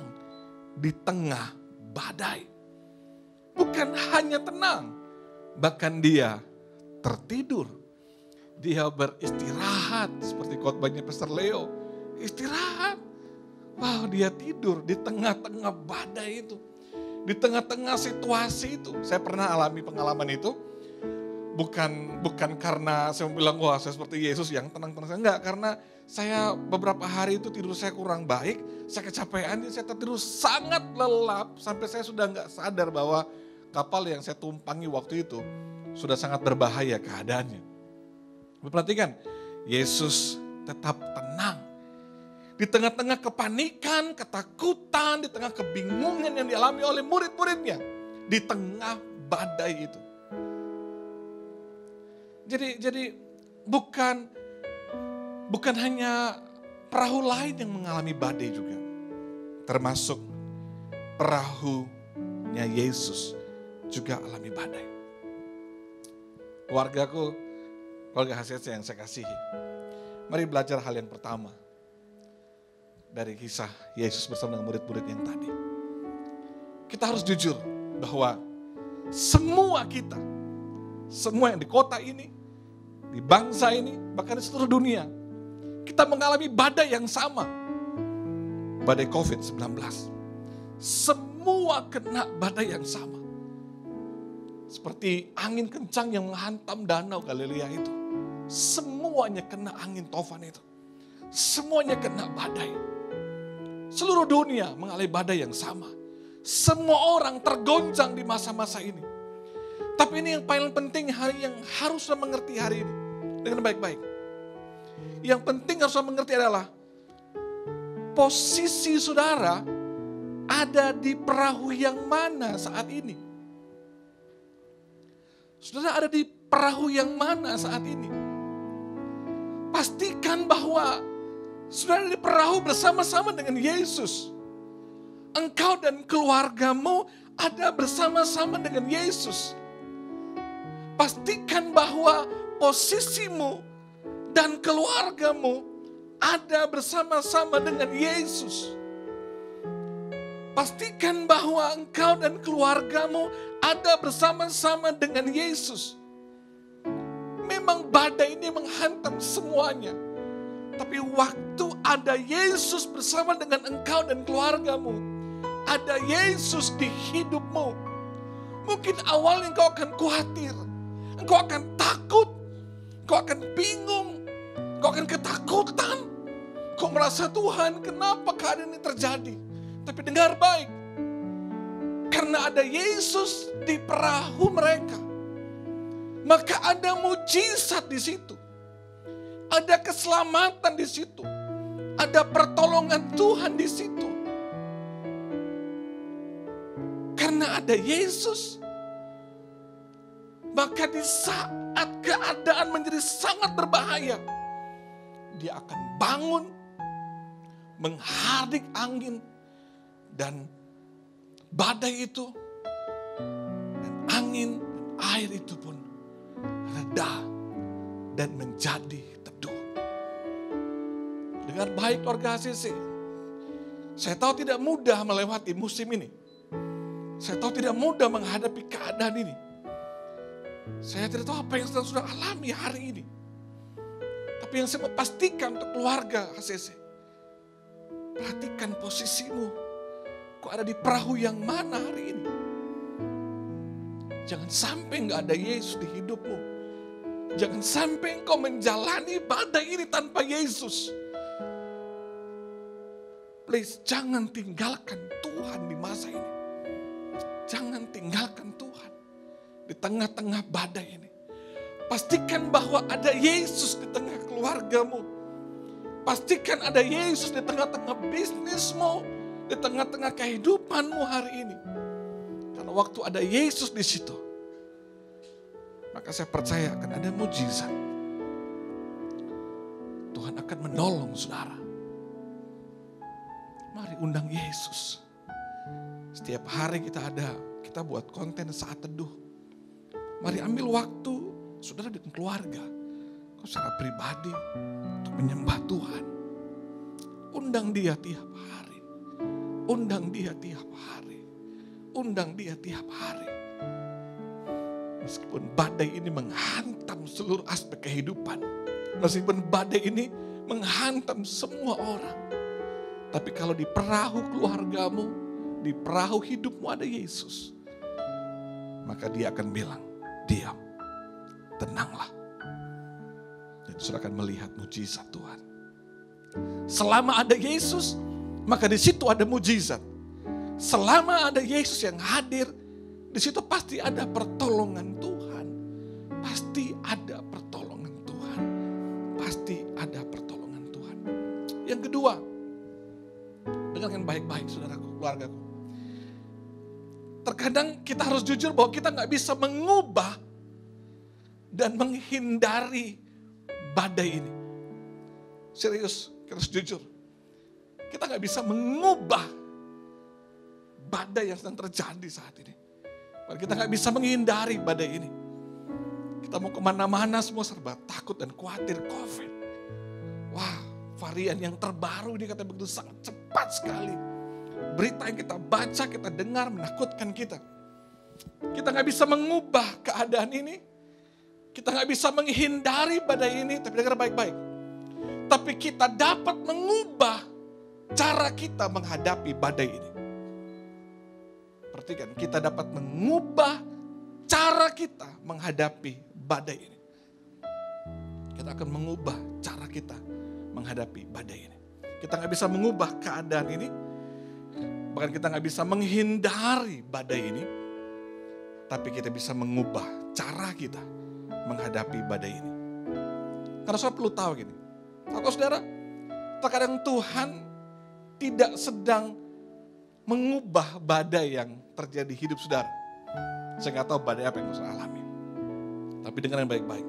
di tengah badai. Bukan hanya tenang, bahkan dia tertidur. Dia beristirahat seperti khotbahnya Pastor Leo. Istirahat. Wow, dia tidur di tengah-tengah badai itu. Di tengah-tengah situasi itu. Saya pernah alami pengalaman itu. Bukan karena saya bilang, wah saya seperti Yesus yang tenang-tenang. Enggak, karena saya beberapa hari itu tidur saya kurang baik. Saya kecapean, saya tidur sangat lelap. Sampai saya sudah enggak sadar bahwa kapal yang saya tumpangi waktu itu sudah sangat berbahaya keadaannya. Perhatikan, Yesus tetap tenang. Di tengah-tengah kepanikan, ketakutan, di tengah kebingungan yang dialami oleh murid-muridnya. Di tengah badai itu. Jadi bukan hanya perahu lain yang mengalami badai juga. Termasuk perahunya Yesus juga alami badai. Keluarga HCC yang saya kasihi. Mari belajar hal yang pertama. Dari kisah Yesus bersama dengan murid-murid yang tadi. Kita harus jujur bahwa semua yang di kota ini, di bangsa ini, bahkan di seluruh dunia, kita mengalami badai yang sama. Badai COVID-19. Semua kena badai yang sama. Seperti angin kencang yang menghantam danau Galilea itu. Semuanya kena angin tofan itu. Semuanya kena badai. Seluruh dunia mengalami badai yang sama. Semua orang tergoncang di masa-masa ini. Tapi ini yang paling penting yang harusnya mengerti hari ini. Dengan baik-baik. Yang penting harusnya mengerti adalah posisi saudara ada di perahu yang mana saat ini. Saudara ada di perahu yang mana saat ini. Pastikan bahwa saudara di perahu bersama-sama dengan Yesus. Engkau dan keluargamu ada bersama-sama dengan Yesus. Pastikan bahwa posisimu dan keluargamu ada bersama-sama dengan Yesus. Pastikan bahwa engkau dan keluargamu ada bersama-sama dengan Yesus. Memang badai ini menghantam semuanya. Tapi waktu ada Yesus bersama dengan engkau dan keluargamu, ada Yesus di hidupmu, mungkin awalnya engkau akan khawatir, engkau akan takut, engkau akan bingung, engkau akan ketakutan. Kau merasa, Tuhan, kenapa keadaan ini terjadi? Tapi dengar baik, karena ada Yesus di perahu mereka, maka ada mujizat di situ. Ada keselamatan di situ. Ada pertolongan Tuhan di situ. Karena ada Yesus, maka di saat keadaan menjadi sangat berbahaya, dia akan bangun, menghardik angin, dan badai itu, dan angin, dan air itu pun reda dan menjadi teduh. Dengar baik keluarga HCC, saya tahu tidak mudah melewati musim ini. Saya tahu tidak mudah menghadapi keadaan ini. Saya tidak tahu apa yang sudah alami hari ini. Tapi yang saya mau pastikan untuk keluarga HCC, perhatikan posisimu. Kau ada di perahu yang mana hari ini? Jangan sampai nggak ada Yesus di hidupmu. Jangan sampai engkau menjalani badai ini tanpa Yesus. Please, jangan tinggalkan Tuhan di masa ini. Jangan tinggalkan Tuhan di tengah-tengah badai ini. Pastikan bahwa ada Yesus di tengah keluargamu. Pastikan ada Yesus di tengah-tengah bisnismu, di tengah-tengah kehidupanmu hari ini. Karena waktu ada Yesus di situ, maka saya percaya akan ada mujizat. Tuhan akan menolong saudara. Mari undang Yesus. Setiap hari kita buat konten saat teduh. Mari ambil waktu saudara dengan keluarga, kau secara pribadi untuk menyembah Tuhan. Undang dia tiap hari. Undang dia tiap hari. Undang dia tiap hari. Meskipun badai ini menghantam seluruh aspek kehidupan. Meskipun badai ini menghantam semua orang. Tapi kalau di perahu keluargamu, di perahu hidupmu ada Yesus, maka dia akan bilang, diam, tenanglah. Dan saudara akan melihat mujizat Tuhan. Selama ada Yesus, maka di situ ada mujizat. Selama ada Yesus yang hadir, di situ pasti ada pertolongan Tuhan. Pasti ada pertolongan Tuhan. Pasti ada pertolongan Tuhan. Yang kedua, dengarkan baik-baik saudaraku, keluargaku. Terkadang kita harus jujur bahwa kita gak bisa mengubah dan menghindari badai ini. Serius, kita harus jujur. Kita gak bisa mengubah badai yang sedang terjadi saat ini. Kita gak bisa menghindari badai ini. Kita mau kemana-mana semua serba takut dan khawatir COVID. Wah, varian yang terbaru ini katanya begitu sangat cepat sekali. Berita yang kita baca, kita dengar menakutkan kita. Kita gak bisa mengubah keadaan ini. Kita gak bisa menghindari badai ini, tapi dengar baik-baik. Tapi kita dapat mengubah cara kita menghadapi badai ini. Perhatikan, kita dapat mengubah cara kita menghadapi badai ini. Kita akan mengubah cara kita menghadapi badai ini. Kita gak bisa mengubah keadaan ini. Bahkan kita gak bisa menghindari badai ini. Tapi kita bisa mengubah cara kita menghadapi badai ini. Karena saudara perlu tahu gini. Tahu saudara, terkadang Tuhan tidak sedang mengubah badai yang terjadi di hidup saudara. Saya gak tahu badai apa yang saudara alami. Tapi dengar yang baik-baik.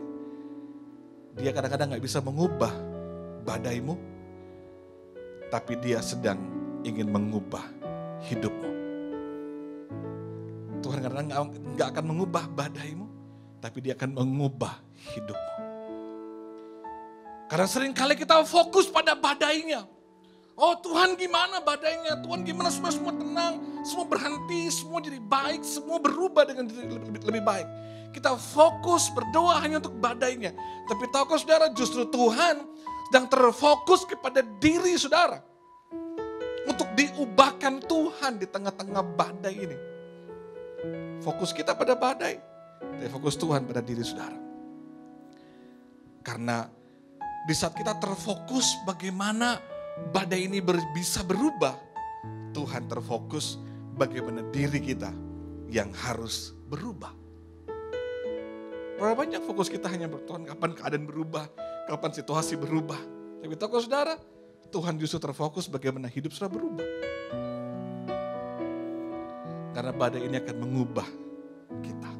Dia kadang-kadang gak bisa mengubah badaimu. Tapi dia sedang ingin mengubah hidupmu. Tuhan kadang-kadang gak akan mengubah badaimu. Tapi dia akan mengubah hidupmu. Karena seringkali kita fokus pada badainya. Oh Tuhan gimana badainya, Tuhan gimana semua tenang, semua berhenti, semua jadi baik, semua berubah dengan lebih baik. Kita fokus berdoa hanya untuk badainya. Tapi tahukah saudara, justru Tuhan sedang terfokus kepada diri saudara. Untuk diubahkan Tuhan di tengah-tengah badai ini. Fokus kita pada badai, tapi fokus Tuhan pada diri saudara. Karena di saat kita terfokus bagaimana badai ini bisa berubah, Tuhan terfokus bagaimana diri kita yang harus berubah. Berapa banyak fokus kita hanya Tuhan kapan keadaan berubah, kapan situasi berubah. Tapi tahu saudara, Tuhan justru terfokus bagaimana hidup saudara berubah. Karena badai ini akan mengubah kita.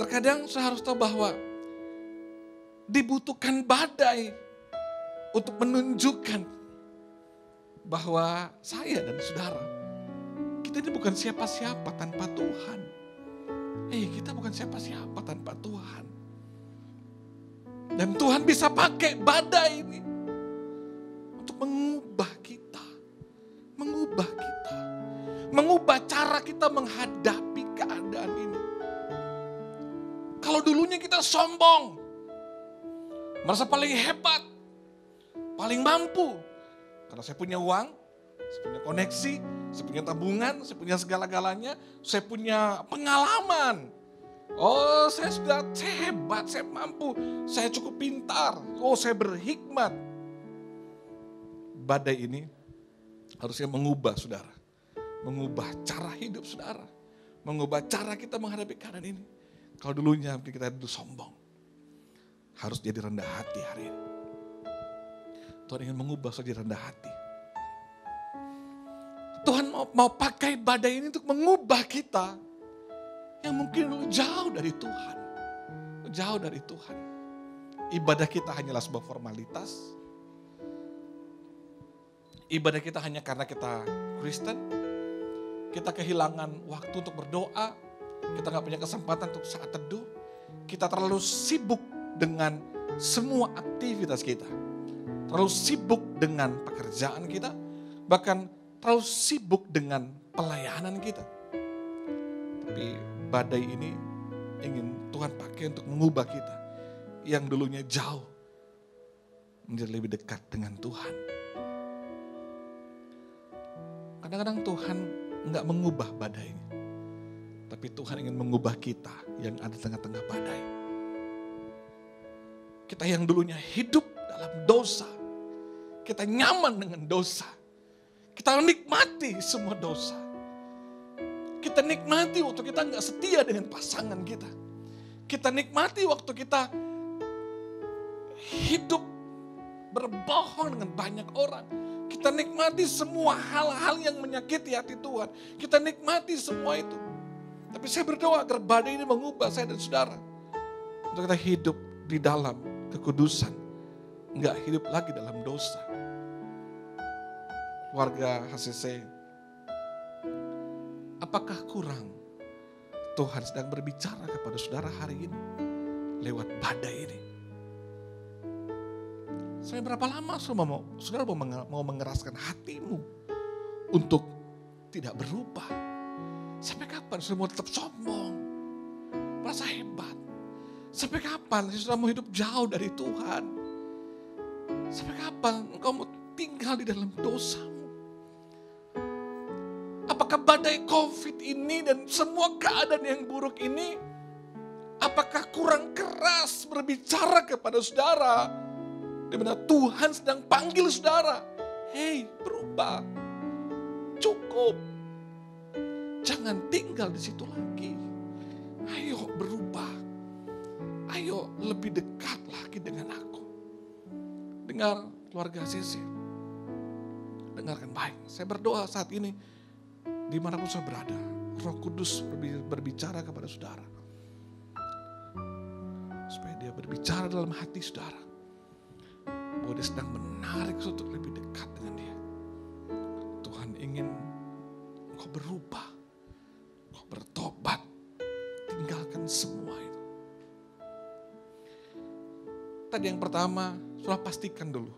Terkadang saya harus tahu bahwa dibutuhkan badai untuk menunjukkan bahwa saya dan saudara, kita ini bukan siapa-siapa tanpa Tuhan. Kita bukan siapa-siapa tanpa Tuhan. Dan Tuhan bisa pakai badai ini untuk mengubah kita. Mengubah kita. Mengubah cara kita menghadapi keadaan ini. Kalau dulunya kita sombong, merasa paling hebat, paling mampu. Karena saya punya uang, saya punya koneksi, saya punya tabungan, saya punya segala-galanya, saya punya pengalaman. Oh, saya hebat, saya mampu, saya cukup pintar, saya berhikmat. Badai ini harusnya mengubah saudara, mengubah cara hidup saudara, mengubah cara kita menghadapi keadaan ini. Kalau dulunya kita dulu sombong, harus jadi rendah hati hari ini. Tuhan ingin mengubah saja rendah hati. Tuhan mau pakai badai ini untuk mengubah kita yang mungkin jauh dari Tuhan. Jauh dari Tuhan. Ibadah kita hanyalah sebuah formalitas. Ibadah kita hanya karena kita Kristen. Kita kehilangan waktu untuk berdoa. Kita gak punya kesempatan untuk saat teduh. Kita terlalu sibuk dengan semua aktivitas kita. Terlalu sibuk dengan pekerjaan kita. Bahkan terlalu sibuk dengan pelayanan kita. Tapi badai ini ingin Tuhan pakai untuk mengubah kita. Yang dulunya jauh menjadi lebih dekat dengan Tuhan. Kadang-kadang Tuhan enggak mengubah badai ini. Tapi Tuhan ingin mengubah kita yang ada di tengah-tengah badai. Kita yang dulunya hidup dalam dosa. Kita nyaman dengan dosa. Kita nikmati semua dosa. Kita nikmati waktu kita nggak setia dengan pasangan kita. Kita nikmati waktu kita hidup berbohong dengan banyak orang. Kita nikmati semua hal-hal yang menyakiti hati Tuhan. Kita nikmati semua itu. Tapi saya berdoa agar badai ini mengubah saya dan saudara. Untuk kita hidup di dalam kekudusan. Nggak hidup lagi dalam dosa. Warga HCC, apakah kurang Tuhan sedang berbicara kepada saudara hari ini lewat badai ini? Sampai berapa lama saudara mau mengeraskan hatimu untuk tidak berubah? Sampai kapan saudara mau tetap sombong, merasa hebat? Sampai kapan saudara mau hidup jauh dari Tuhan? Sampai kapan engkau mau tinggal di dalam dosamu? Apakah badai COVID ini dan semua keadaan yang buruk ini, apakah kurang keras berbicara kepada saudara? Di mana Tuhan sedang panggil saudara, hei berubah, cukup, jangan tinggal di situ lagi. Ayo berubah, ayo lebih dekat lagi dengan aku. Dengar keluarga HCC, dengarkan baik. Saya berdoa saat ini, dimanapun saya berada, Roh Kudus berbicara kepada saudara. Supaya dia berbicara dalam hati saudara. Bahwa dia sedang menarik untuk lebih dekat dengan dia. Tuhan ingin engkau berubah, engkau bertobat, tinggalkan semua itu. Tadi yang pertama, sudah pastikan dulu.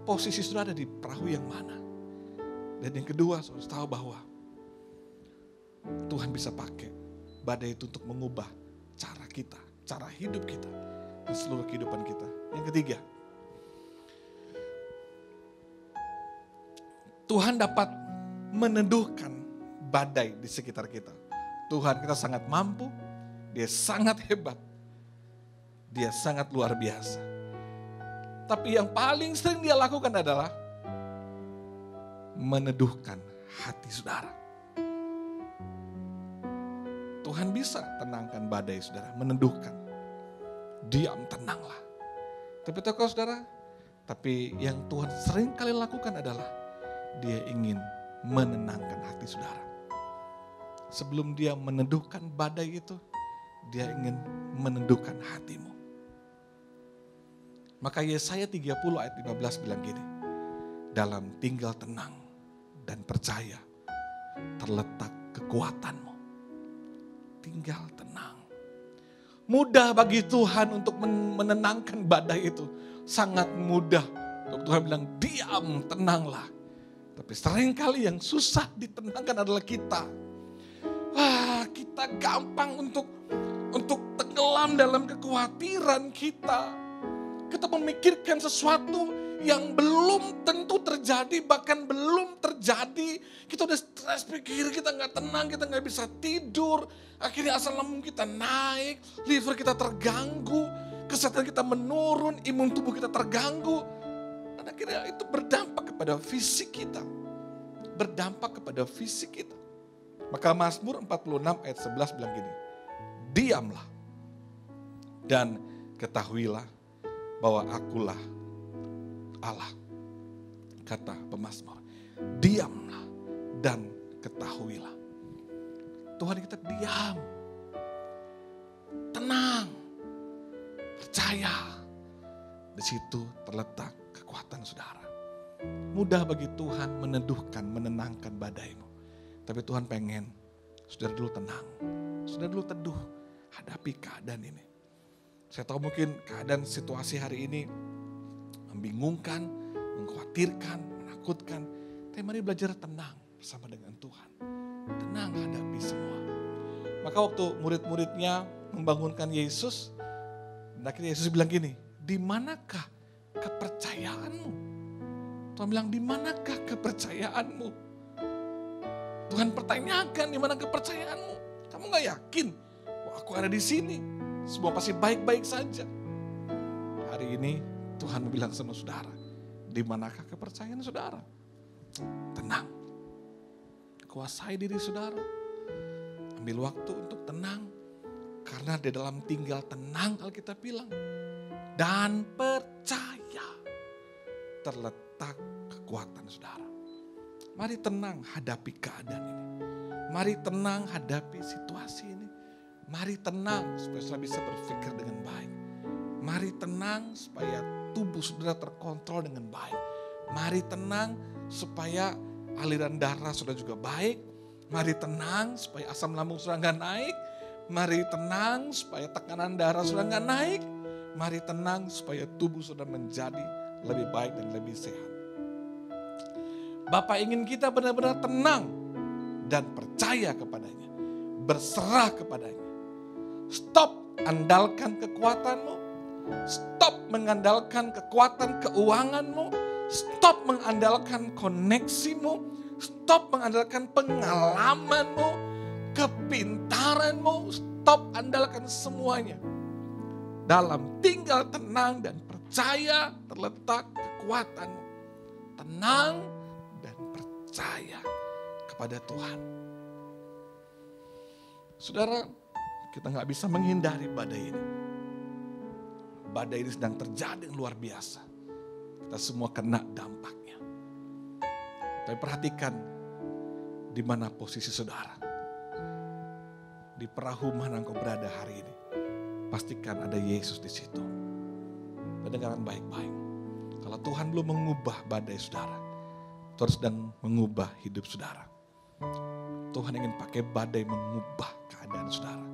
Posisi saudara ada di perahu yang mana. Dan yang kedua, saudara tahu bahwa Tuhan bisa pakai badai itu untuk mengubah cara kita, cara hidup kita dan seluruh kehidupan kita. Yang ketiga, Tuhan dapat meneduhkan badai di sekitar kita. Tuhan kita sangat mampu, Dia sangat hebat, Dia sangat luar biasa. Tapi yang paling sering Dia lakukan adalah meneduhkan hati saudara. Tuhan bisa tenangkan badai saudara, meneduhkan. Diam, tenanglah. Tapi tahu saudara, tapi yang Tuhan sering kali lakukan adalah Dia ingin menenangkan hati saudara. Sebelum Dia meneduhkan badai itu, Dia ingin meneduhkan hatimu. Maka Yesaya 30 ayat 15 bilang gini, dalam tinggal tenang dan percaya terletak kekuatanmu. Tinggal tenang. Mudah bagi Tuhan untuk menenangkan badai itu. Sangat mudah. Tuhan bilang, diam, tenanglah. Tapi seringkali yang susah ditenangkan adalah kita. Wah, kita gampang untuk tenggelam dalam kekhawatiran kita. Kita memikirkan sesuatu yang belum tentu terjadi, bahkan belum terjadi. Kita udah stres pikir, kita gak tenang, kita gak bisa tidur. Akhirnya asam lambung kita naik, liver kita terganggu, kesehatan kita menurun, imun tubuh kita terganggu. Dan akhirnya itu berdampak kepada fisik kita. Berdampak kepada fisik kita. Maka Mazmur 46 ayat 11 bilang gini, diamlah dan ketahuilah bahwa akulah Allah. Kata pemazmur, diamlah dan ketahuilah. Tuhan kita diam, tenang, percaya. Di situ terletak kekuatan saudara. Mudah bagi Tuhan meneduhkan, menenangkan badaimu. Tapi Tuhan pengen saudara dulu tenang, saudara dulu teduh, hadapi keadaan ini. Saya tahu mungkin keadaan situasi hari ini membingungkan, mengkhawatirkan, menakutkan. Tapi mari belajar tenang bersama dengan Tuhan. Tenang hadapi semua. Maka waktu murid-muridnya membangunkan Yesus, dan akhirnya Yesus bilang gini, di manakah kepercayaanmu? Tuhan bilang, di manakah kepercayaanmu? Tuhan pertanyakan, di mana kepercayaanmu? Kamu gak yakin? Wah, aku ada di sini. Semua pasti baik-baik saja. Hari ini Tuhan bilang sama saudara, di manakah kepercayaan saudara? Tenang. Kuasai diri saudara. Ambil waktu untuk tenang. Karena di dalam tinggal tenang Alkitab bilang. Dan percaya terletak kekuatan saudara. Mari tenang hadapi keadaan ini. Mari tenang hadapi situasi ini. Mari tenang supaya saudara bisa berpikir dengan baik. Mari tenang supaya tubuh saudara terkontrol dengan baik. Mari tenang supaya aliran darah saudara juga baik. Mari tenang supaya asam lambung saudara gak naik. Mari tenang supaya tekanan darah saudara gak naik. Mari tenang supaya tubuh saudara menjadi lebih baik dan lebih sehat. Bapa ingin kita benar-benar tenang dan percaya kepadanya. Berserah kepadanya. Stop andalkan kekuatanmu. Stop mengandalkan kekuatan keuanganmu. Stop mengandalkan koneksimu. Stop mengandalkan pengalamanmu, kepintaranmu. Stop andalkan semuanya. Dalam tinggal tenang dan percaya terletak kekuatanmu. Tenang dan percaya kepada Tuhan. Saudara, kita gak bisa menghindari badai ini. Badai ini sedang terjadi yang luar biasa. Kita semua kena dampaknya. Tapi perhatikan di mana posisi saudara. Di perahu mana engkau berada hari ini. Pastikan ada Yesus di situ. Dengarkan baik-baik. Kalau Tuhan belum mengubah badai saudara, Tuhan sedang mengubah hidup saudara. Tuhan ingin pakai badai mengubah keadaan saudara.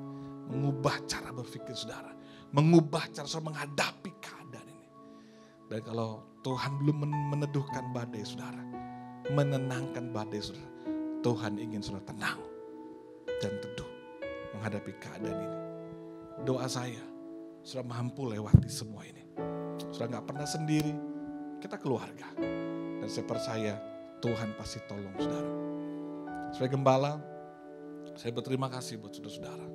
Mengubah cara berpikir saudara. Mengubah cara saudara menghadapi keadaan ini. Dan kalau Tuhan belum meneduhkan badai saudara, menenangkan badai saudara, Tuhan ingin saudara tenang dan teduh menghadapi keadaan ini. Doa saya, Saudara mampu lewati semua ini. Saudara gak pernah sendiri, kita keluarga. Dan saya percaya Tuhan pasti tolong saudara. Sebagai gembala, saya berterima kasih buat saudara-saudara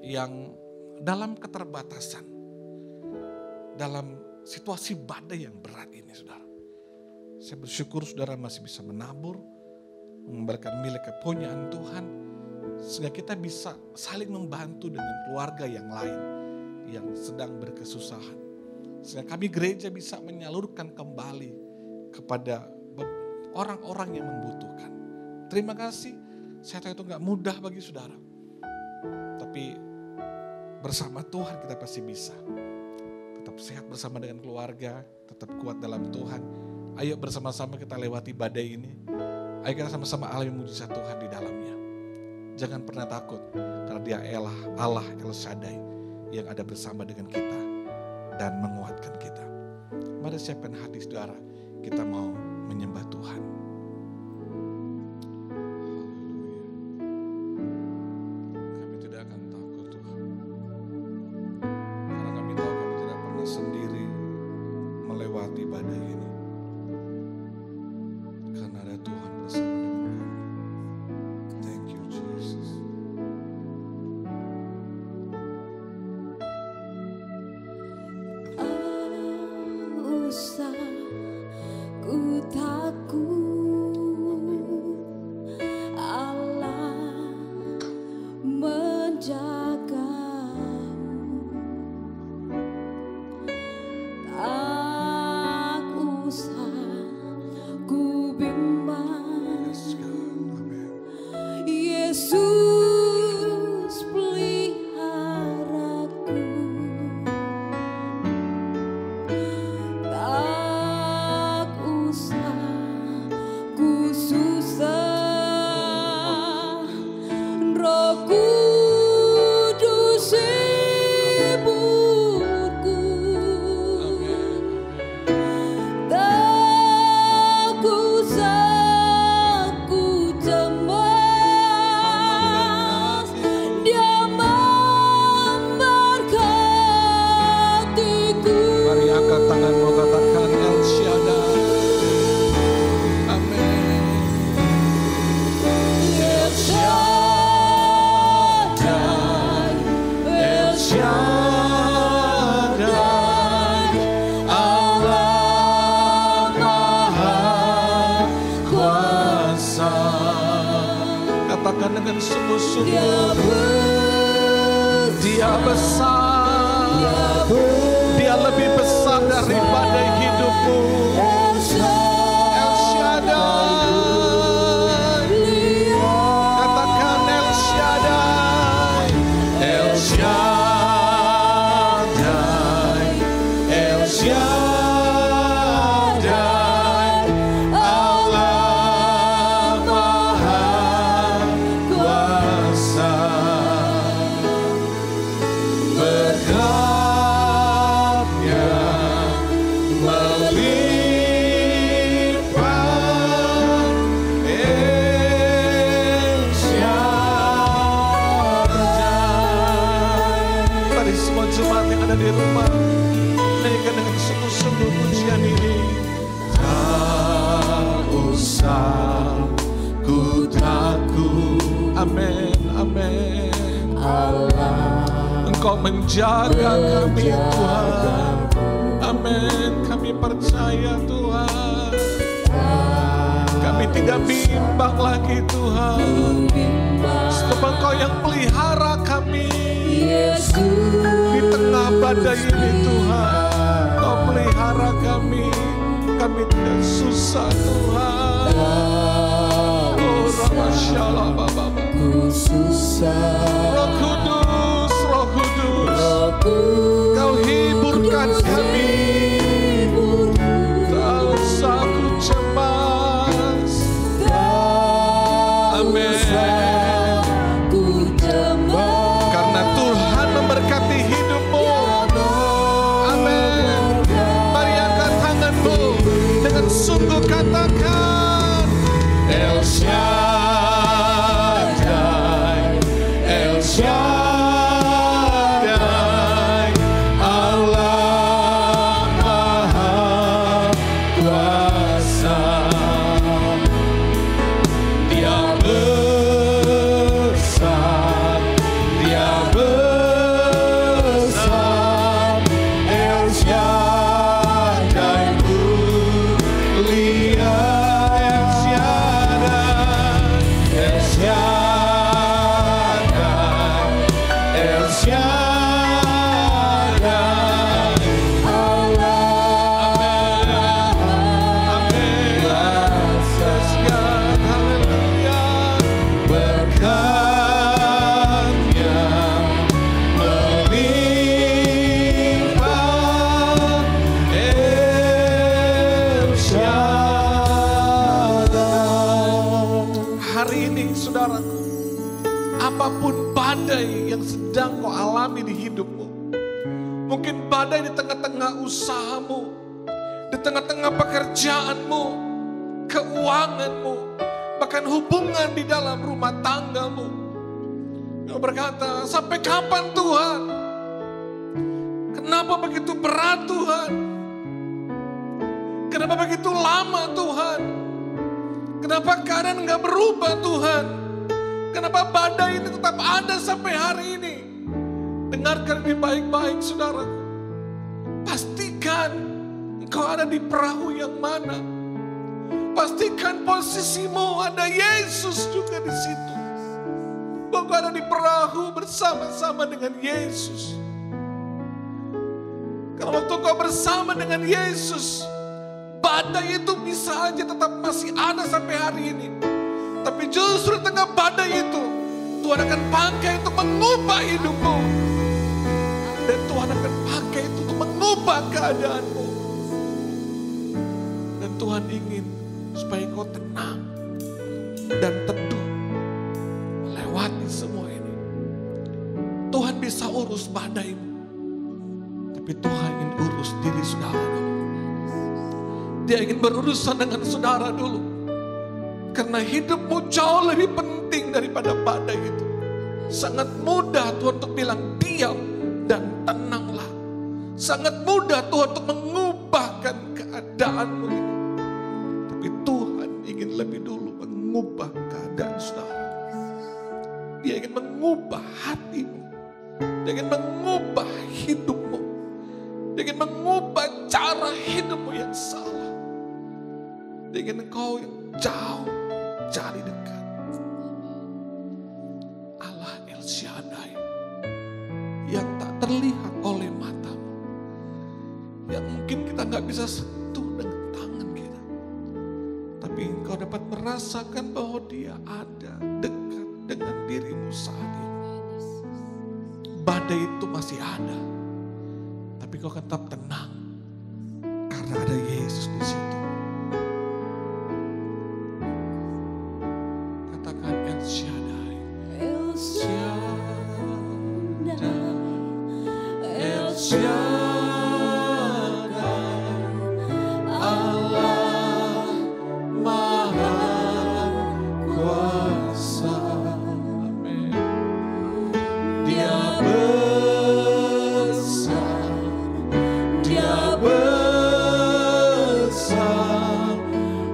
yang dalam keterbatasan, dalam situasi badai yang berat ini saudara. Saya bersyukur saudara masih bisa menabur, mengembalikan milik kepunyaan Tuhan, sehingga kita bisa saling membantu dengan keluarga yang lain yang sedang berkesusahan. Sehingga kami gereja bisa menyalurkan kembali kepada orang-orang yang membutuhkan. Terima kasih, saya tahu itu gak mudah bagi saudara. Tapi bersama Tuhan kita pasti bisa. Tetap sehat bersama dengan keluarga, tetap kuat dalam Tuhan. Ayo bersama-sama kita lewati badai ini. Ayo kita sama-sama alami mujizat Tuhan di dalamnya. Jangan pernah takut, karena Dia Allah El Shaddai yang ada bersama dengan kita dan menguatkan kita. Mari siapkan hati saudara, kita mau menyembah Tuhan. Haleluya. Kami tidak akan takut Tuhan, karena kami tahu kami tidak pernah sendiri melewati badai ini. Karena ada Tuhan bersama dengan kami. Thank you Jesus. Usah ku takut, Allah menjagamu. Tak usah ku bimbang, Yesus peliharaku. Tak usah ku susah, Roh Kudus hiburku. Tak usah ku cemas, Dia memberkatiku. Mari angkat tanganmu, katakan El Shaddai. Amin. El Shaddai, El Shaddai, Allah Maha Kuasa. Katakan dengan Dia sungguh-sungguh, Dia besar, Dia lebih besar daripada hidupmu. El Shaddai, katakan El Shaddai, El Shaddai, El Shaddai, Allah Maha Kuasa. Berkatnya melimpah, El Shaddai. Mari semua jemaat yang ada di rumah, naikkan dengan sungguh-sungguh pujian ini. Tak usah ku takut. Amin, amin. Engkau menjaga kami Tuhan. Amin, kami percaya Tuhan. Kami tidak bimbang lagi Tuhan. Sebab Engkau yang pelihara kami di tengah badai ini Tuhan. Engkau pelihara kami. Kami tidak susah Tuhan. Oh Ramasyalah Baba. Roh Kudus, Roh Kudus, Kau hiburkan kami. Tak usah ku cemas. Amin. Karena Tuhan memberkati hidupmu. Amin. Mari angkat tanganmu dengan sungguh katakan El Shaddai, El Shaddai, saudaraku, apapun badai yang sedang kau alami di hidupmu, mungkin badai di tengah-tengah usahamu, di tengah-tengah pekerjaanmu, keuanganmu, bahkan hubungan di dalam rumah tanggamu. Kau berkata, sampai kapan Tuhan? Kenapa begitu berat Tuhan? Kenapa begitu lama Tuhan? Kenapa keadaan nggak berubah Tuhan? Kenapa badai ini tetap ada sampai hari ini? Dengarkan ini baik-baik saudaraku. Pastikan engkau ada di perahu yang mana. Pastikan posisimu ada Yesus juga di situ. Bahwa kau ada di perahu bersama-sama dengan Yesus. Kalau waktu kau bersama dengan Yesus, badai itu bisa aja tetap masih ada sampai hari ini. Tapi justru di tengah badai itu, Tuhan akan pakai untuk mengubah hidupmu. Dan Tuhan akan pakai itu untuk mengubah keadaanmu. Dan Tuhan ingin supaya kau tenang dan teduh melewati semua ini. Tuhan bisa urus badaimu, tapi Tuhan ingin urus diri saudara dulu. Dia ingin berurusan dengan saudara dulu. Karena hidupmu jauh lebih penting daripada badai itu. Sangat mudah Tuhan untuk bilang diam dan tenanglah. Sangat mudah Tuhan untuk mengubahkan keadaanmu ini. Tapi Tuhan ingin lebih dulu mengubah keadaan saudara. Dia ingin mengubah hatimu. Dia ingin mengubah hidupmu. Dia ingin mengubah cara hidupmu yang salah. Dia ingin engkau yang jauh jadi dekat. Allah El Shaddai yang tak terlihat oleh matamu, yang mungkin kita gak bisa sentuh dengan tangan kita, tapi engkau dapat merasakan bahwa dia ada dekat dengan dirimu saat ini. Badai itu masih ada, tapi kau tetap tenang karena ada Yesus di situ. Katakan El Shaddai, El Shaddai, El Shaddai, Allah Maha Kuasa. Amin. Dia besar, dia besar,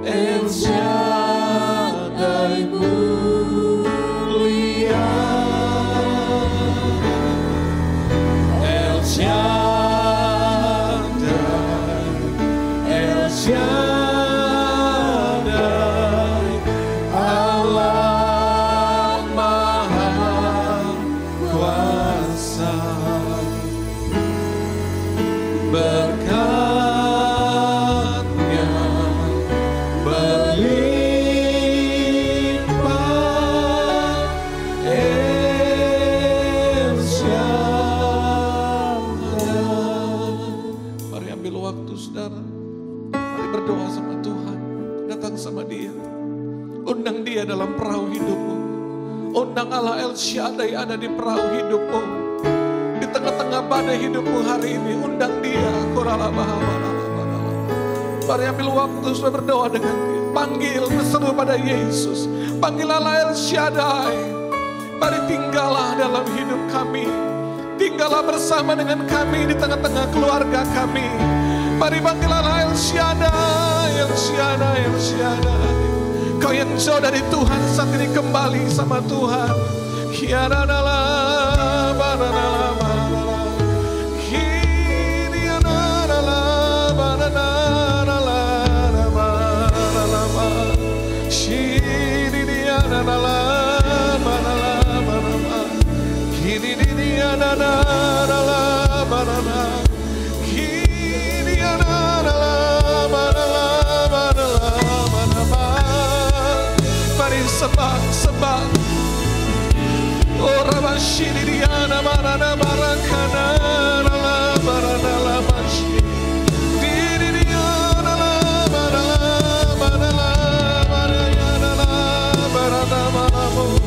El Shaddai mulia, El Shaddai, El Shaddai, Allah Maha Kuasa. Berkat-Nya berlimpah, El Shaddai. Mari ambil waktu saudara. Mari berdoa sama Tuhan. Datang sama Dia. Undang Dia dalam perahu hidupmu. Undang Allah El Shaddai ada di perahu hidupmu. Di tengah-tengah badai hidupmu hari ini, undang Dia. Mari ambil waktu supaya berdoa dengan Dia. Panggil, berseru pada Yesus. Panggil Allah El Shaddai. Mari tinggallah dalam hidup kami. Tinggallah bersama dengan kami di tengah-tengah keluarga kami. Mari panggil Allah El Shaddai, El Shaddai, El Shaddai. Kau yang jauh dari Tuhan saat ini kembali sama Tuhan. Mari sembah. Oh Rabashiriana Marana Barakana la Barana la Bashi Diriana la Barana Barana Barana Barana Barana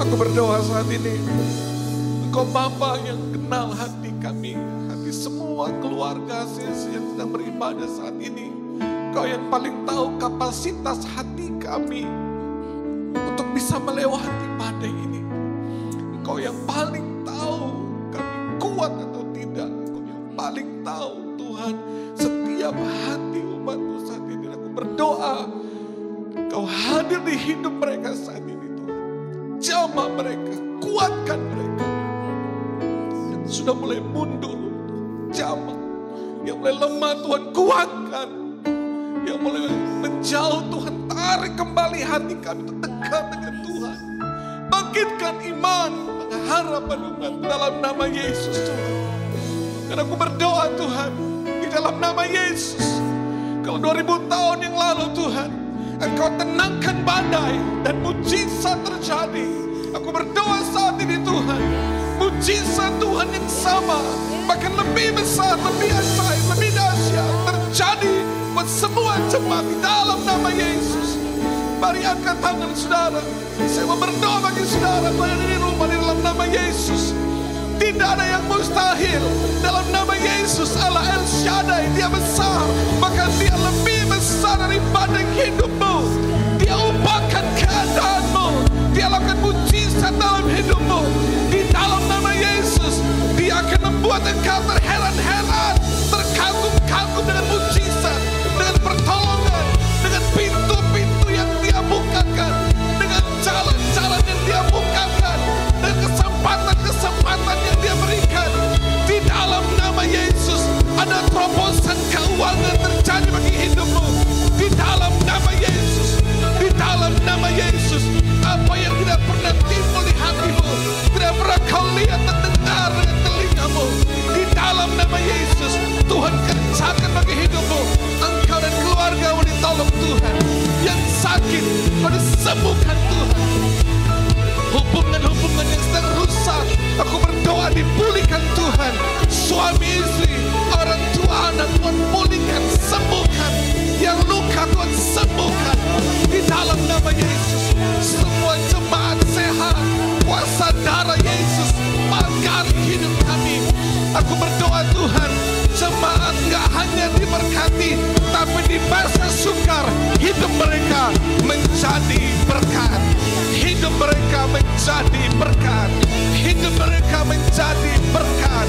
Aku berdoa saat ini, Engkau Bapa yang kenal hati kami, hati semua keluarga CSC yang sedang beribadah saat ini. Engkau yang paling tahu kapasitas hati kami untuk bisa melewati badai ini. Engkau yang paling tahu kami kuat atau tidak. Engkau yang paling tahu Tuhan setiap hati umat-Mu saat ini. Aku berdoa Engkau hadir di hidup mereka saat ini Tuhan. Jamah mereka, kuatkan mereka. Yang sudah mulai mundur, jamah. Yang mulai lemah Tuhan, kuatkan. Yang mulai menjauh Tuhan, tarik kembali hati kami untuk dekat dengan Tuhan. Bangkitkan iman, pengharapan umat dalam nama Yesus Tuhan. Dan aku berdoa Tuhan, di dalam nama Yesus. Kalau 2000 tahun yang lalu Tuhan, Engkau tenangkan badai dan mujizat terjadi. Aku berdoa saat ini Tuhan, mujizat Tuhan yang sama, bahkan lebih besar, lebih ajaib, lebih dahsyat terjadi buat semua jemaat di dalam nama Yesus. Mari angkat tangan saudara. Saya mau berdoa bagi saudara yang di rumah di dalam nama Yesus. Tidak ada yang mustahil dalam nama Yesus. Allah El Shaddai, Dia besar, bahkan Dia lebih besar daripada hidupmu. Dia ubahkan keadaanmu, Dia lakukan mujizat dalam hidupmu. Di dalam nama Yesus, Dia akan membuat engkau terheran-heran, terkagum-kagum dengan mujizat, dengan pertolongan, dengan pintu-pintu yang Dia bukakan, dengan jalan-jalan yang Dia bukakan, dan kesempatan-kesempatan yang Dia berikan. Di dalam nama Yesus ada terobosan keuangan terjadi bagi hidupmu. Di dalam nama Yesus, di dalam nama Yesus, apa yang tidak pernah timbul di hatimu, tidak pernah kau lihat dan dengar dengan telingamu, di dalam nama Yesus Tuhan kerjakan bagi hidupmu. Engkau dan keluargamu ditolong Tuhan. Yang sakit kau disembuhkan Tuhan. Hubungan-hubungan yang sedang rusak, aku berdoa dipulihkan Tuhan. Suami istri, orang tua anak, Tuhan pulihkan, sembuhkan. Yang luka Tuhan sembuhkan. Di dalam nama Yesus, semua jemaat sehat, kuasa darah Yesus menggali hidup kami. Aku berdoa Tuhan, jemaat gak hanya diberkati, tapi di masa sukar hidup mereka menjadi berkat. Hidup mereka menjadi berkat. Hidup mereka menjadi berkat.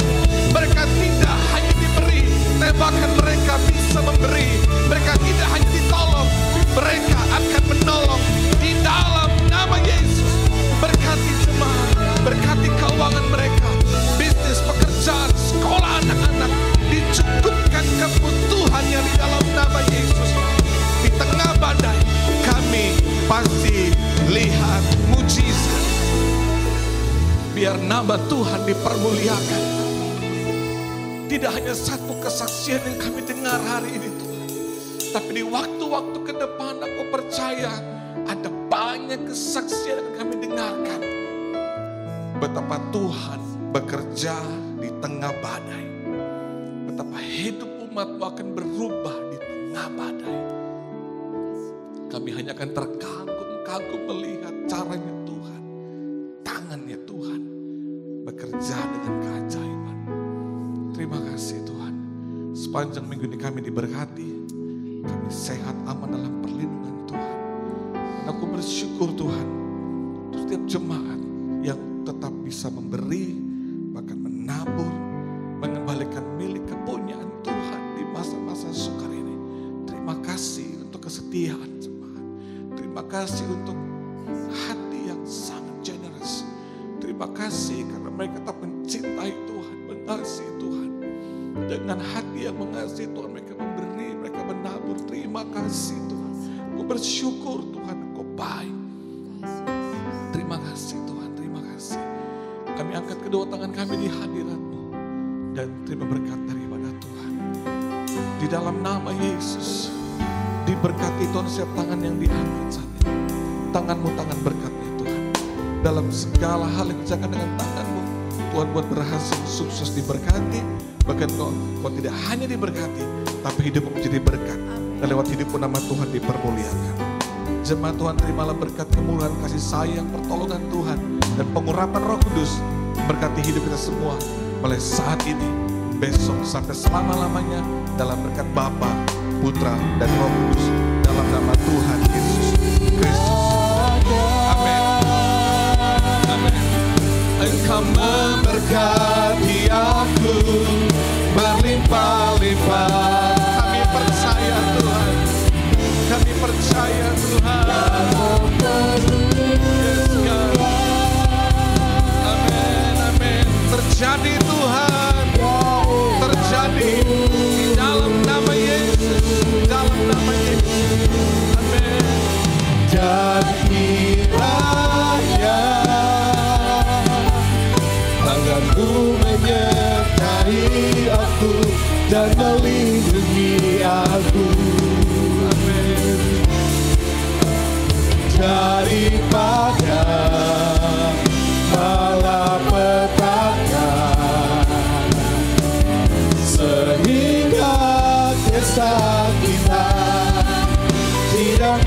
Mereka tidak hanya diberi, tapi bahkan mereka bisa memberi. Mereka tidak hanya ditolong, mereka akan menolong. Di dalam nama Yesus, berkati jemaat, berkati keuangan mereka, bisnis, pekerjaan, sekolah anak-anak, dicukupkan kebutuhannya di dalam nama Yesus. Di tengah badai, kami pasti lihat mujizat. Biar nama Tuhan dipermuliakan. Tidak hanya satu kesaksian yang kami dengar hari ini Tuhan, tapi di waktu-waktu ke depan aku percaya ada banyak kesaksian yang kami dengarkan. Betapa Tuhan bekerja di tengah badai. Betapa hidup umat-Mu akan berubah di tengah badai. Kami hanya akan terkagum-kagum melihat caranya Tuhan, tangannya Tuhan bekerja dengan keajaiban. Terima kasih Tuhan. Sepanjang minggu ini kami diberkati, kami sehat aman dalam perlindungan Tuhan. Dan aku bersyukur Tuhan untuk setiap jemaat yang tetap bisa memberi, bahkan menabur, mengembalikan milik kepunyaan Tuhan di masa-masa sukar ini. Terima kasih untuk kesetiaan jemaat. Terima kasih untuk hati yang sangat generous. Terima kasih karena mereka tetap mencintai Tuhan, mengasihi Tuhan. Dengan hati yang mengasihi Tuhan, mereka memberi, mereka menabur. Terima kasih Tuhan. Aku bersyukur Tuhan, Engkau baik. Terima kasih Tuhan, terima kasih. Kami angkat kedua tangan kami di hadirat-Mu dan terima berkat daripada Tuhan. Di dalam nama Yesus, diberkati Tuhan setiap tangan yang diangkat saat ini. Tangan-Mu tangan berkatnya Tuhan. Dalam segala hal yang dikerjakan dengan tangan-Mu, Tuhan buat berhasil, sukses, diberkati. Bahkan kau tidak hanya diberkati, tapi hidupmu menjadi berkat. dan lewat hidupmu nama Tuhan dipermuliakan. Jemaat Tuhan, terimalah berkat kemuliaan, kasih sayang, pertolongan Tuhan, dan pengurapan Roh Kudus berkati hidup kita semua mulai saat ini, besok sampai selama-lamanya, dalam berkat Bapa, Putra, dan Roh Kudus, dalam nama Tuhan Yesus Kristus. Amin. Amin. Engkau memberkati aku berlimpah-limpah. Kami percaya Tuhan. Kami percaya Tuhan. Yes, God. Amin, amin. Terjadi Tuhan. Terjadi di dalam nama Yesus. Dalam nama Yesus. Amin. Dan kiranya tanganmu menyertai aku dan melindungi aku. Amin. Daripada malapetaka, sehingga kesakitan tidak